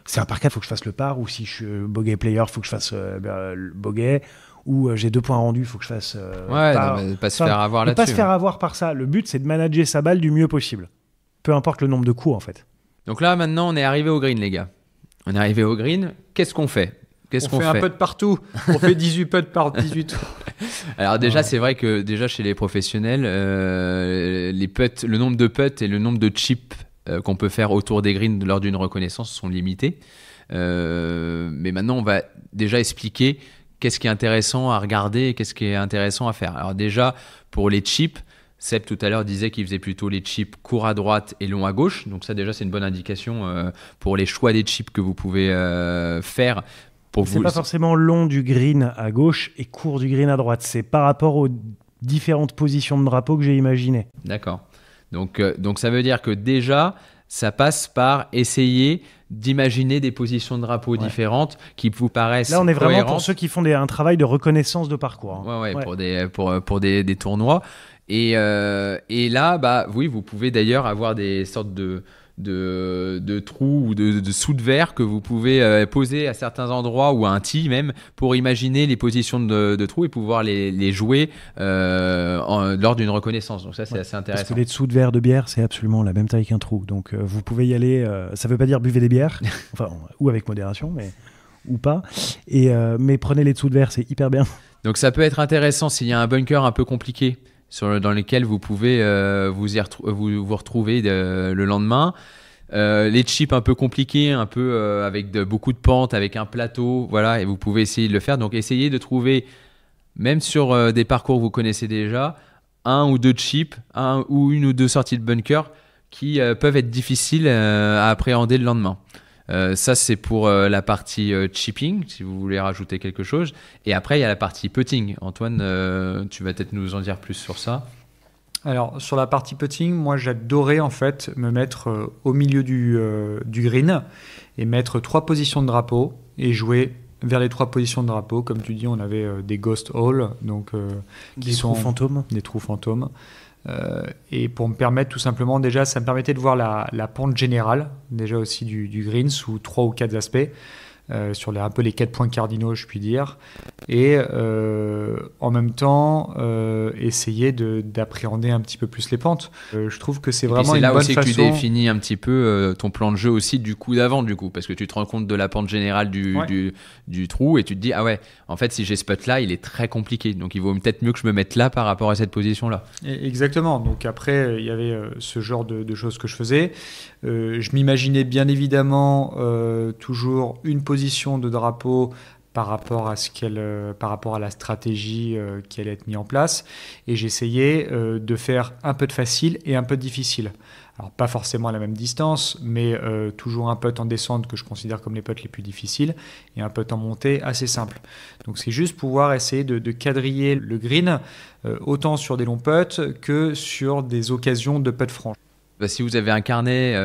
c'est un par 4, il faut que je fasse le par, ou si je suis bogey player, il faut que je fasse le bogey, ou j'ai 2 points rendus, il faut que je fasse par. Non, pas se faire avoir là-dessus. Pas se faire avoir par ça. Le but, c'est de manager sa balle du mieux possible. Peu importe le nombre de coups, en fait. Donc là, maintenant, on est arrivé au green, les gars. On est arrivé au green. Qu'est-ce qu'on fait ? On fait un putt partout. On fait 18 putts par 18 tours. Alors déjà, c'est vrai que déjà chez les professionnels, les putts, le nombre de putts et le nombre de chips qu'on peut faire autour des greens lors d'une reconnaissance sont limités. Mais maintenant, on va déjà expliquer qu'est-ce qui est intéressant à regarder et qu'est-ce qui est intéressant à faire. Alors déjà, pour les chips, Seb tout à l'heure disait qu'il faisait plutôt les chips courts à droite et longs à gauche. Donc ça déjà, c'est une bonne indication pour les choix des chips que vous pouvez faire. C'est pas forcément long du green à gauche et court du green à droite. C'est par rapport aux différentes positions de drapeau que j'ai imaginées. D'accord. Donc ça veut dire que déjà, ça passe par essayer d'imaginer des positions de drapeau différentes qui vous paraissent cohérentes. Là, on est vraiment cohérentes. pour ceux qui font un travail de reconnaissance de parcours. Ouais. Pour des tournois. Et là, oui, vous pouvez d'ailleurs avoir des sortes de trous ou de sous de verre que vous pouvez poser à certains endroits ou à un tee même pour imaginer les positions de trous et pouvoir les jouer lors d'une reconnaissance. Donc ça, c'est assez intéressant. Parce que les dessous de verre de bière, c'est absolument la même taille qu'un trou. Donc vous pouvez y aller. Ça ne veut pas dire buvez des bières, ou avec modération, ou pas. Mais prenez les dessous de verre, c'est hyper bien. Donc ça peut être intéressant s'il y a un bunker un peu compliqué dans lequel vous pouvez vous retrouver le lendemain. Les chips un peu compliqués, un peu avec beaucoup de pentes, avec un plateau, voilà, et vous pouvez essayer de le faire. Donc essayez de trouver, même sur des parcours que vous connaissez déjà, un ou deux chips, une ou deux sorties de bunker qui peuvent être difficiles à appréhender le lendemain. Ça, c'est pour la partie chipping, si vous voulez rajouter quelque chose. Et après, il y a la partie putting. Antoine, tu vas peut-être nous en dire plus sur ça. Alors, sur la partie putting, moi, j'adorais en fait me mettre au milieu du green et mettre 3 positions de drapeau et jouer vers les 3 positions de drapeau. Comme tu dis, on avait des ghost holes, donc des trous fantômes. Des trous fantômes. Et pour me permettre tout simplement, déjà ça me permettait de voir la pente générale déjà aussi du green sous 3 ou 4 aspects, sur un peu les 4 points cardinaux je puis dire, et en même temps essayer d'appréhender un petit peu plus les pentes. Je trouve que c'est vraiment une bonne façon. C'est là aussi que tu définis un petit peu ton plan de jeu aussi du coup d'avant, parce que tu te rends compte de la pente générale du trou et tu te dis ah ouais, en fait si j'ai ce putt là il est très compliqué, donc il vaut peut-être mieux que je me mette là par rapport à cette position là. Exactement, donc après il y avait ce genre de choses que je faisais. Je m'imaginais bien évidemment toujours une position de drapeau par rapport à la stratégie qui allait être mise en place, et j'essayais de faire un putt facile et un putt difficile. Alors pas forcément à la même distance, mais toujours un putt en descente que je considère comme les putts les plus difficiles et un putt en montée assez simple. Donc c'est juste pouvoir essayer de quadriller le green autant sur des longs putts que sur des occasions de putt franches. Si vous avez un carnet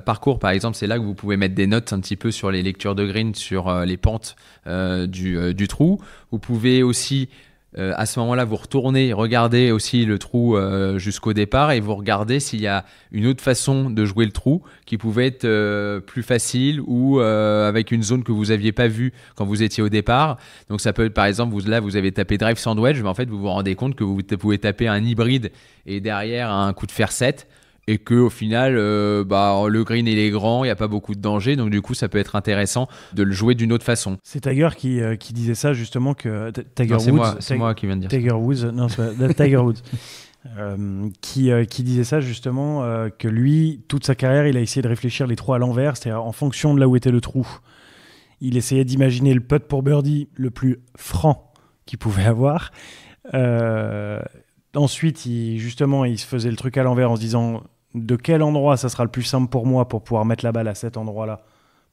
parcours par exemple, c'est là que vous pouvez mettre des notes un petit peu sur les lectures de green, sur les pentes du trou. Vous pouvez aussi À ce moment-là, vous retournez, regardez aussi le trou jusqu'au départ et vous regardez s'il y a une autre façon de jouer le trou qui pouvait être plus facile ou avec une zone que vous n'aviez pas vue quand vous étiez au départ. Donc ça peut être par exemple, vous avez tapé drive sandwich, mais en fait vous vous rendez compte que vous pouvez taper un hybride et derrière un coup de fer 7 et qu'au final, le green il est grand, il n'y a pas beaucoup de danger, donc du coup ça peut être intéressant de le jouer d'une autre façon. C'est Tiger qui disait ça justement, que Tiger Woods... C'est moi qui viens de dire Tiger ça. Woods, non, c'est pas Tiger Woods. Qui disait ça justement, que lui, toute sa carrière, il a essayé de réfléchir les trous à l'envers, c'est-à-dire en fonction de là où était le trou. Il essayait d'imaginer le putt pour birdie le plus franc qu'il pouvait avoir. Ensuite, il se faisait le truc à l'envers en se disant de quel endroit ça sera le plus simple pour moi pour pouvoir mettre la balle à cet endroit-là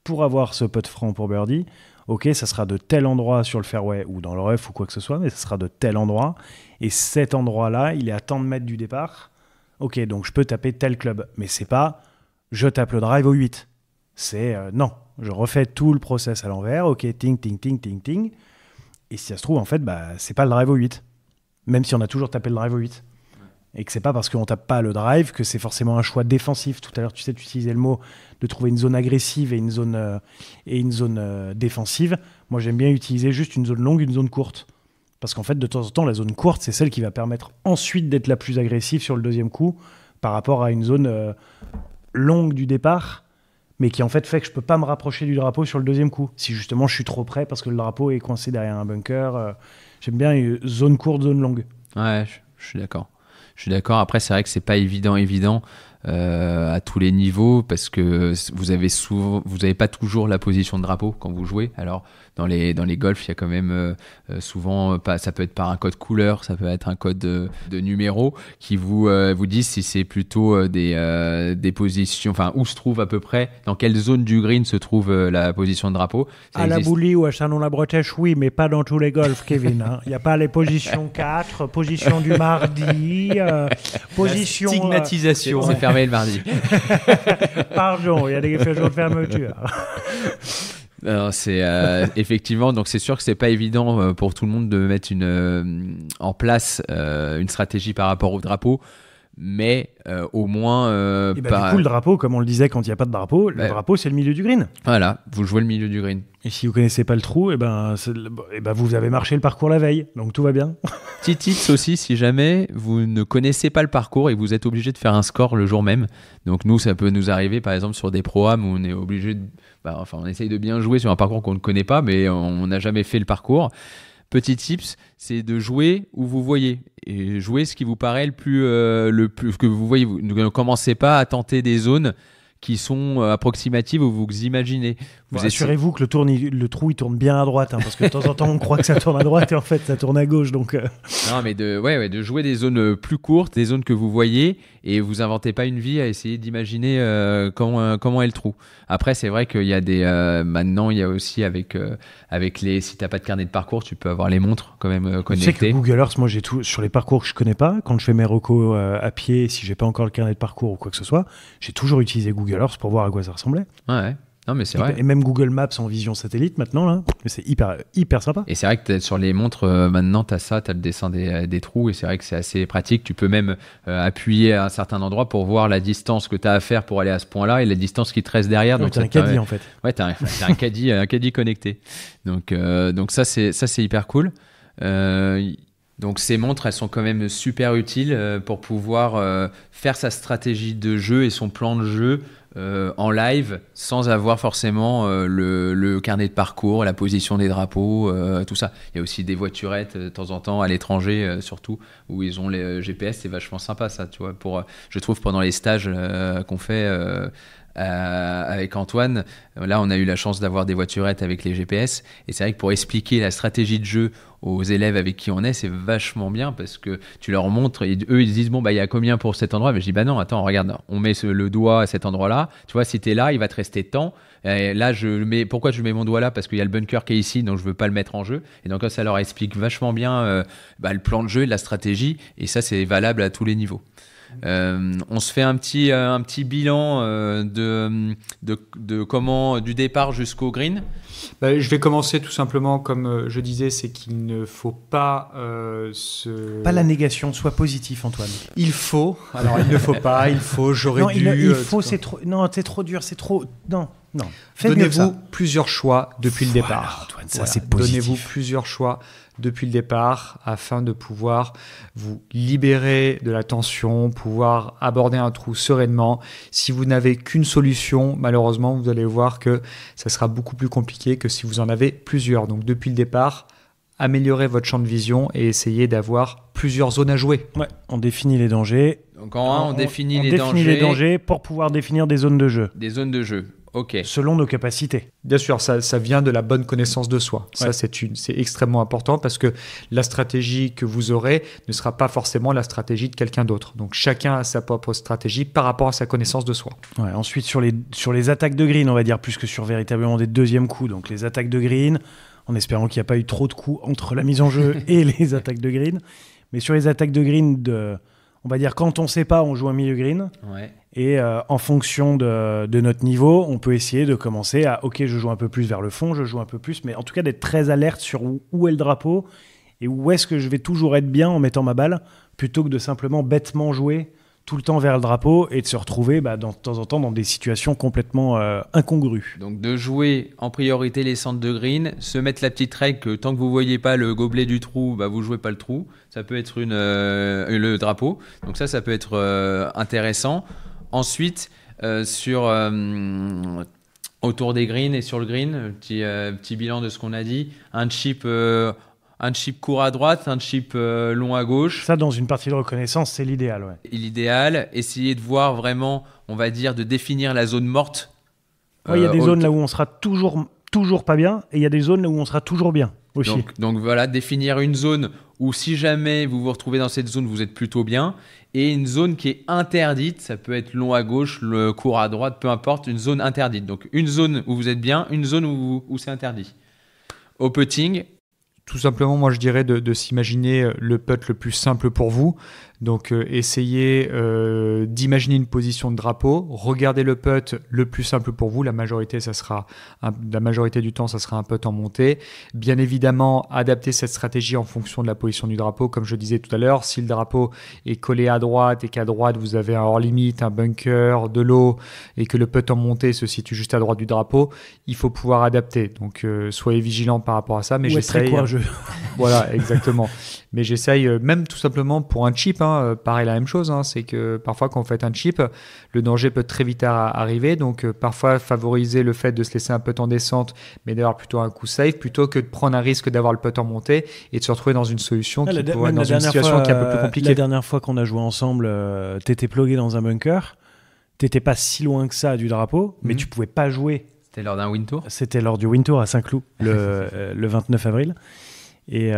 pour avoir ce putt franc pour birdie. Ok, ça sera de tel endroit sur le fairway ou dans le rough ou quoi que ce soit, mais ça sera de tel endroit. Et cet endroit-là, il est à tant de mètres du départ. Ok, donc je peux taper tel club. Mais c'est pas je tape le drive au 8. C'est non, je refais tout le process à l'envers. Ok, ting, ting, ting, ting, ting. Et si ça se trouve, en fait, c'est pas le drive au 8. Même si on a toujours tapé le drive au 8. Et que c'est pas parce qu'on tape pas le drive que c'est forcément un choix défensif. Tout à l'heure, tu utilisais le mot de trouver une zone agressive et une zone défensive. Moi, j'aime bien utiliser juste une zone longue, une zone courte. Parce qu'en fait, de temps en temps, la zone courte, c'est celle qui va permettre ensuite d'être la plus agressive sur le deuxième coup par rapport à une zone longue du départ, mais qui en fait que je peux pas me rapprocher du drapeau sur le deuxième coup. Si justement je suis trop près parce que le drapeau est coincé derrière un bunker, j'aime bien une zone courte, zone longue. Ouais, je suis d'accord. Après, c'est vrai que c'est pas évident à tous les niveaux parce que vous avez pas toujours la position de drapeau quand vous jouez. Alors dans les golfs, il y a quand même souvent ça peut être par un code couleur, ça peut être un code de numéro qui vous disent si c'est plutôt des positions, enfin où se trouve à peu près, dans quelle zone du green se trouve la position de drapeau. À la Boulie ou à Chanon-la-Bretèche, oui, mais pas dans tous les golfs, Kevin. Il n'y a pas les positions 4, position du mardi, position... La stigmatisation. C'est fermé le mardi. Pardon, il y a des jours de fermeture. Alors, c'est effectivement, donc c'est sûr que c'est pas évident pour tout le monde de mettre en place une stratégie par rapport au drapeau, mais au moins du coup, le drapeau, comme on le disait quand il n'y a pas de drapeau, le drapeau c'est le milieu du green. Voilà, vous jouez le milieu du green. Et si vous connaissez pas le trou, vous avez marché le parcours la veille, donc tout va bien. Petit tips aussi, si jamais vous ne connaissez pas le parcours et vous êtes obligé de faire un score le jour même. Donc nous, ça peut nous arriver par exemple sur des pro-am où on est obligé on essaye de bien jouer sur un parcours qu'on ne connaît pas, mais on n'a jamais fait le parcours. Petit tips, c'est de jouer où vous voyez et jouer ce qui vous paraît le plus que vous voyez. Vous ne commencez pas à tenter des zones qui sont approximatives où vous imaginez. Assurez-vous que le trou il tourne bien à droite, parce que de temps en temps on croit que ça tourne à droite et en fait ça tourne à gauche. Donc Non, mais de jouer des zones plus courtes, des zones que vous voyez, et vous inventez pas une vie à essayer d'imaginer comment est le trou. Après, c'est vrai qu'il y a maintenant il y a aussi avec si t'as pas de carnet de parcours, tu peux avoir les montres quand même connectées. Tu sais que Google Earth, moi j'ai tout sur les parcours que je connais pas. Quand je fais mes recos à pied, si j'ai pas encore le carnet de parcours ou quoi que ce soit, j'ai toujours utilisé Google Earth pour voir à quoi ça ressemblait. Ouais. Non, mais c'est vrai. Et même Google Maps en vision satellite maintenant, là, c'est hyper sympa. Et c'est vrai que sur les montres, maintenant, tu as le dessin des trous, et c'est vrai que c'est assez pratique. Tu peux même appuyer à un certain endroit pour voir la distance que tu as à faire pour aller à ce point-là et la distance qui te reste derrière. Donc, tu as un caddie, en fait. Ouais, tu as un caddie connecté. Donc ça, c'est hyper cool. Donc ces montres, elles sont quand même super utiles pour pouvoir faire sa stratégie de jeu et son plan de jeu en live sans avoir forcément le carnet de parcours, la position des drapeaux, tout ça. Il y a aussi des voiturettes de temps en temps à l'étranger, surtout où ils ont les GPS. C'est vachement sympa ça, tu vois. Je trouve pendant les stages qu'on fait avec Antoine, là on a eu la chance d'avoir des voiturettes avec les GPS, et c'est vrai que pour expliquer la stratégie de jeu aux élèves avec qui on est, c'est vachement bien parce que tu leur montres et eux ils disent il y a combien pour cet endroit, mais je dis non, attends, regarde, on met le doigt à cet endroit là, tu vois, si t'es là il va te rester tant, et là pourquoi je mets mon doigt là, parce qu'il y a le bunker qui est ici, donc je veux pas le mettre en jeu, et donc ça leur explique vachement bien le plan de jeu et la stratégie, et ça c'est valable à tous les niveaux. On se fait un petit bilan de comment du départ jusqu'au green. Je vais commencer tout simplement comme je disais, c'est qu'il ne faut pas Pas la négation, sois positif, Antoine. Il faut. Alors il ne faut pas. Il faut. J'aurais Non, dû. il faut, c'est trop. Non, c'est trop dur, c'est trop. Non. Faites mieux que Donnez-vous ça. plusieurs choix depuis le Voilà, départ. Antoine, ça, c'est positif. Donnez-vous plusieurs choix depuis le départ afin de pouvoir vous libérer de la tension, pouvoir aborder un trou sereinement. Si vous n'avez qu'une solution, malheureusement, vous allez voir que ça sera beaucoup plus compliqué que si vous en avez plusieurs. Donc depuis le départ, améliorez votre champ de vision et essayez d'avoir plusieurs zones à jouer. Ouais, on définit les dangers. Donc en 1, on définit on les définit les dangers pour pouvoir définir des zones de jeu. Des zones de jeu. Ok. Selon nos capacités. Bien sûr, ça vient de la bonne connaissance de soi. Ouais. Ça, c'est extrêmement important parce que la stratégie que vous aurez ne sera pas forcément la stratégie de quelqu'un d'autre. Donc, chacun a sa propre stratégie par rapport à sa connaissance de soi. Ouais, ensuite, sur les attaques de green, on va dire, plus que sur véritablement des deuxièmes coups. Donc, les attaques de green, en espérant qu'il n'y a pas eu trop de coups entre la mise en jeu et les attaques de green. Mais sur les attaques de green, on va dire, quand on ne sait pas, on joue un milieu green. Ouais. Et en fonction de notre niveau, on peut essayer de commencer à, ok, je joue un peu plus vers le fond, je joue un peu plus, mais en tout cas d'être très alerte sur où est le drapeau et où est-ce que je vais toujours être bien en mettant ma balle, plutôt que de simplement bêtement jouer tout le temps vers le drapeau et de se retrouver de temps en temps dans des situations complètement incongrues. Donc de jouer en priorité les centres de green, se mettre la petite règle que tant que vous voyez pas le gobelet du trou, vous jouez pas le trou. Ça peut être le drapeau. Donc ça peut être intéressant. Ensuite, autour des greens et sur le green, petit bilan de ce qu'on a dit. Un chip court à droite, un chip long à gauche. Ça, dans une partie de reconnaissance, c'est l'idéal. Ouais. L'idéal, essayer de voir vraiment, on va dire, de définir la zone morte. Il y a des zones là où on sera toujours pas bien et il y a des zones là où on sera toujours bien aussi. Donc voilà, définir une zone où si jamais vous vous retrouvez dans cette zone, vous êtes plutôt bien. Et une zone qui est interdite, ça peut être long à gauche, le court à droite, peu importe, une zone interdite. Donc une zone où vous êtes bien, une zone où c'est interdit. Au putting, tout simplement, moi je dirais de s'imaginer le putt le plus simple pour vous. Donc essayez d'imaginer une position de drapeau, regardez le putt le plus simple pour vous. La majorité du temps, ça sera un putt en montée. Bien évidemment, adaptez cette stratégie en fonction de la position du drapeau. Comme je disais tout à l'heure, si le drapeau est collé à droite et qu'à droite vous avez un hors-limit, un bunker, de l'eau et que le putt en montée se situe juste à droite du drapeau, il faut pouvoir adapter. Donc soyez vigilants par rapport à ça. Mais j'essaye. Très courageux. Voilà, exactement. Mais j'essaye, même tout simplement pour un chip, pareil la même chose, c'est que parfois quand vous faites un chip, le danger peut très vite arriver, donc parfois favoriser le fait de se laisser un putt en descente, mais d'avoir plutôt un coup safe, plutôt que de prendre un risque d'avoir le putt en montée et de se retrouver dans une solution qui pourrait être dans une situation qui est un peu plus compliquée. La dernière fois qu'on a joué ensemble, t'étais plugué dans un bunker, t'étais pas si loin que ça du drapeau, mais tu pouvais pas jouer. C'était lors d'un Win Tour ? C'était lors du Win Tour à Saint-Cloud, le 29 avril. Et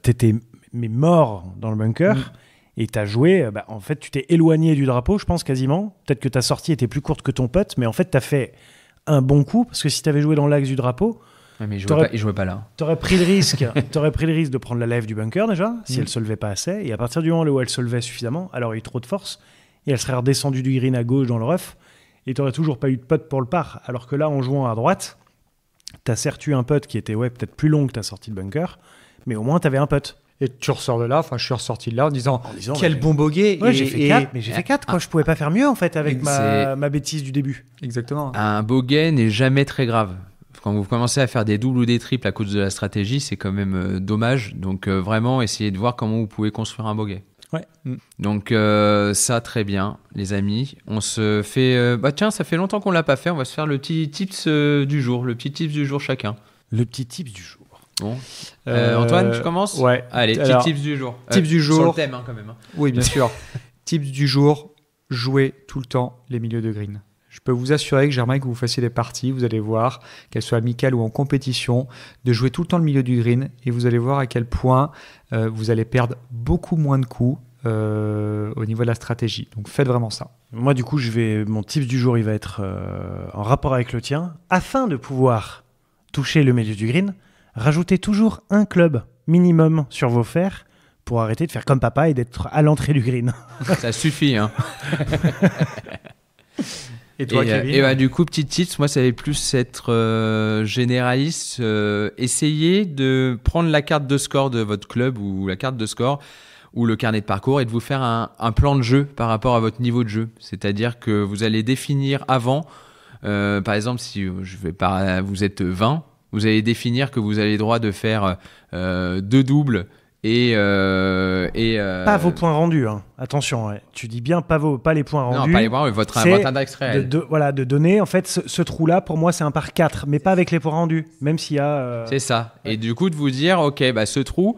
t'étais mort dans le bunker et t'as joué, en fait tu t'es éloigné du drapeau, je pense quasiment, peut-être que ta sortie était plus courte que ton putt, mais en fait t'as fait un bon coup, parce que si t'avais joué dans l'axe du drapeau, mais il jouait pas là. T'aurais pris le risque de prendre la lèvre du bunker déjà, si elle se levait pas assez, et à partir du moment où elle se levait suffisamment, alors il y a eu trop de force, et elle serait redescendue du green à gauche dans le rough, et t'aurais toujours pas eu de putt pour le par, alors que là en jouant à droite, t'as certes eu un putt qui était peut-être plus long que ta sortie de bunker, mais au moins t'avais un putt. Et tu ressors de là, je suis ressorti de là en disant quel bon bogey. Ouais, j'ai fait 4, mais j'ai fait 4 quoi. Je pouvais pas faire mieux en fait avec ma bêtise du début. Exactement. Un bogey n'est jamais très grave. Quand vous commencez à faire des doubles ou des triples à cause de la stratégie, c'est quand même dommage. Donc vraiment, essayez de voir comment vous pouvez construire un bogey. Ouais. Donc ça, très bien, les amis. On se fait... tiens, ça fait longtemps qu'on l'a pas fait. On va se faire le petit tips du jour. Le petit tips du jour chacun. Le petit tips du jour. Bon. Antoine, tu commences ? Ouais. Allez, petit tips du jour. Tips du jour. Sur le thème, quand même. Oui, bien sûr. Tips du jour, jouez tout le temps les milieux de green. Je peux vous assurer que j'aimerais que vous fassiez des parties, vous allez voir, qu'elles soient amicales ou en compétition, de jouer tout le temps le milieu du green et vous allez voir à quel point vous allez perdre beaucoup moins de coups au niveau de la stratégie. Donc faites vraiment ça. Moi, du coup, mon tips du jour, il va être en rapport avec le tien. Afin de pouvoir toucher le milieu du green, rajoutez toujours un club minimum sur vos fers pour arrêter de faire comme papa et d'être à l'entrée du green. Ça suffit, hein. Et toi, Kevin? Et du coup, petit tips, moi, ça va plus être généraliste. Essayez de prendre la carte de score de votre club ou la carte de score ou le carnet de parcours et de vous faire un plan de jeu par rapport à votre niveau de jeu. C'est-à-dire que vous allez définir avant, par exemple, si vous êtes 20, vous allez définir que vous avez le droit de faire 2 doubles et pas vos points rendus, hein. Attention, ouais. Tu dis bien pas les points rendus. Non, pas les points, votre index réel. De donner, en fait, ce trou-là, pour moi, c'est un par 4, mais pas avec les points rendus, même s'il y a... C'est ça. Ouais. Et du coup, de vous dire, ok, ce trou,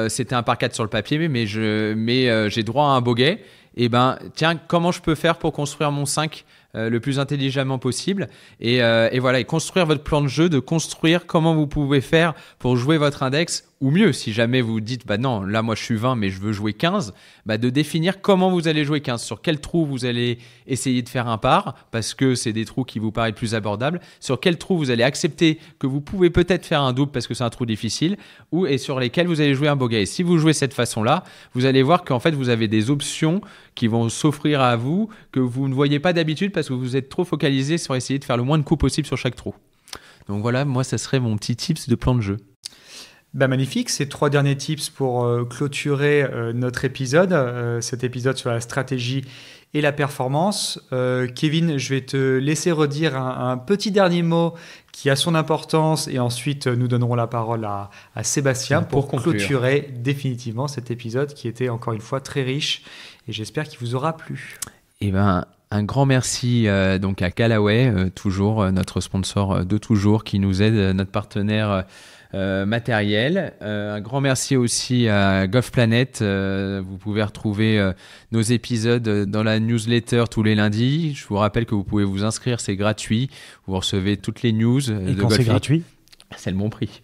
c'était un par 4 sur le papier, mais j'ai droit à un bogey. Et tiens, comment je peux faire pour construire mon 5 le plus intelligemment possible et voilà, et construire votre plan de jeu, de construire comment vous pouvez faire pour jouer votre index, ou mieux, si jamais vous dites, non, là, moi, je suis 20, mais je veux jouer 15, de définir comment vous allez jouer 15, sur quel trou vous allez essayer de faire un par, parce que c'est des trous qui vous paraissent plus abordables, sur quel trou vous allez accepter que vous pouvez peut-être faire un double parce que c'est un trou difficile, et sur lesquels vous allez jouer un bogey. Et si vous jouez de cette façon-là, vous allez voir qu'en fait, vous avez des options qui vont s'offrir à vous, que vous ne voyez pas d'habitude parce que vous êtes trop focalisé sur essayer de faire le moins de coups possible sur chaque trou. Donc voilà, moi, ça serait mon petit tips de plan de jeu. Magnifique, ces 3 derniers tips pour clôturer notre épisode, cet épisode sur la stratégie et la performance. Kevin, je vais te laisser redire un petit dernier mot qui a son importance et ensuite nous donnerons la parole à Sébastien pour clôturer définitivement cet épisode qui était encore une fois très riche et j'espère qu'il vous aura plu. Un grand merci donc à Callaway, toujours notre sponsor de toujours, qui nous aide, notre partenaire matériel. Un grand merci aussi à Golf Planet. Vous pouvez retrouver nos épisodes dans la newsletter tous les lundis. Je vous rappelle que vous pouvez vous inscrire, c'est gratuit. Vous recevez toutes les news. Et quand c'est gratuit ? C'est le bon prix.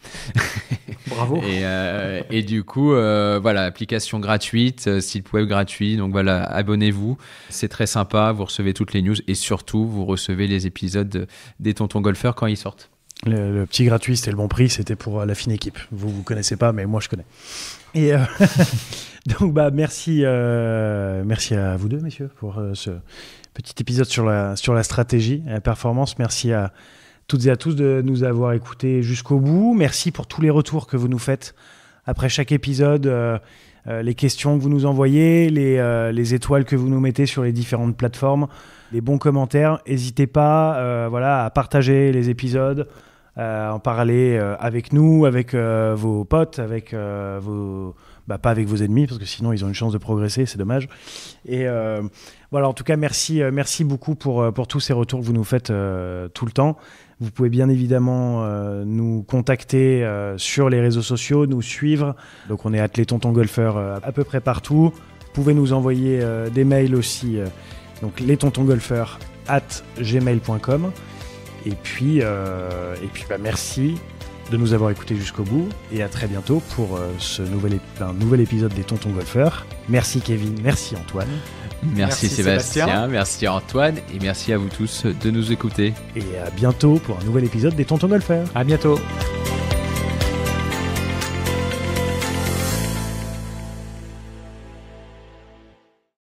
Bravo. Et du coup, voilà, application gratuite, site web gratuit. Donc voilà, abonnez-vous. C'est très sympa. Vous recevez toutes les news et surtout, vous recevez les épisodes des Tontons Golfeurs quand ils sortent. Le petit gratuit, c'était le bon prix. C'était pour la fine équipe. Vous connaissez pas, mais moi, je connais. Et donc, merci à vous deux, messieurs, pour ce petit épisode sur la stratégie et la performance. Merci à toutes et à tous de nous avoir écoutés jusqu'au bout. Merci pour tous les retours que vous nous faites après chaque épisode, les questions que vous nous envoyez, les étoiles que vous nous mettez sur les différentes plateformes, les bons commentaires. N'hésitez pas à partager les épisodes, en parler avec nous, avec vos potes, avec pas avec vos ennemis, parce que sinon ils ont une chance de progresser, c'est dommage. Et voilà, en tout cas, merci beaucoup pour tous ces retours que vous nous faites tout le temps. Vous pouvez bien évidemment nous contacter sur les réseaux sociaux, nous suivre. Donc on est @ les Tontons Golfeurs à peu près partout. Vous pouvez nous envoyer des mails aussi, donc lestonsongolfeurs@gmail.com. Et puis merci de nous avoir écoutés jusqu'au bout et à très bientôt pour un nouvel épisode des Tontons Golfeurs. Merci Kevin, merci Antoine. Merci Sébastien, merci Antoine et merci à vous tous de nous écouter. Et à bientôt pour un nouvel épisode des Tontons Golfeurs. À bientôt.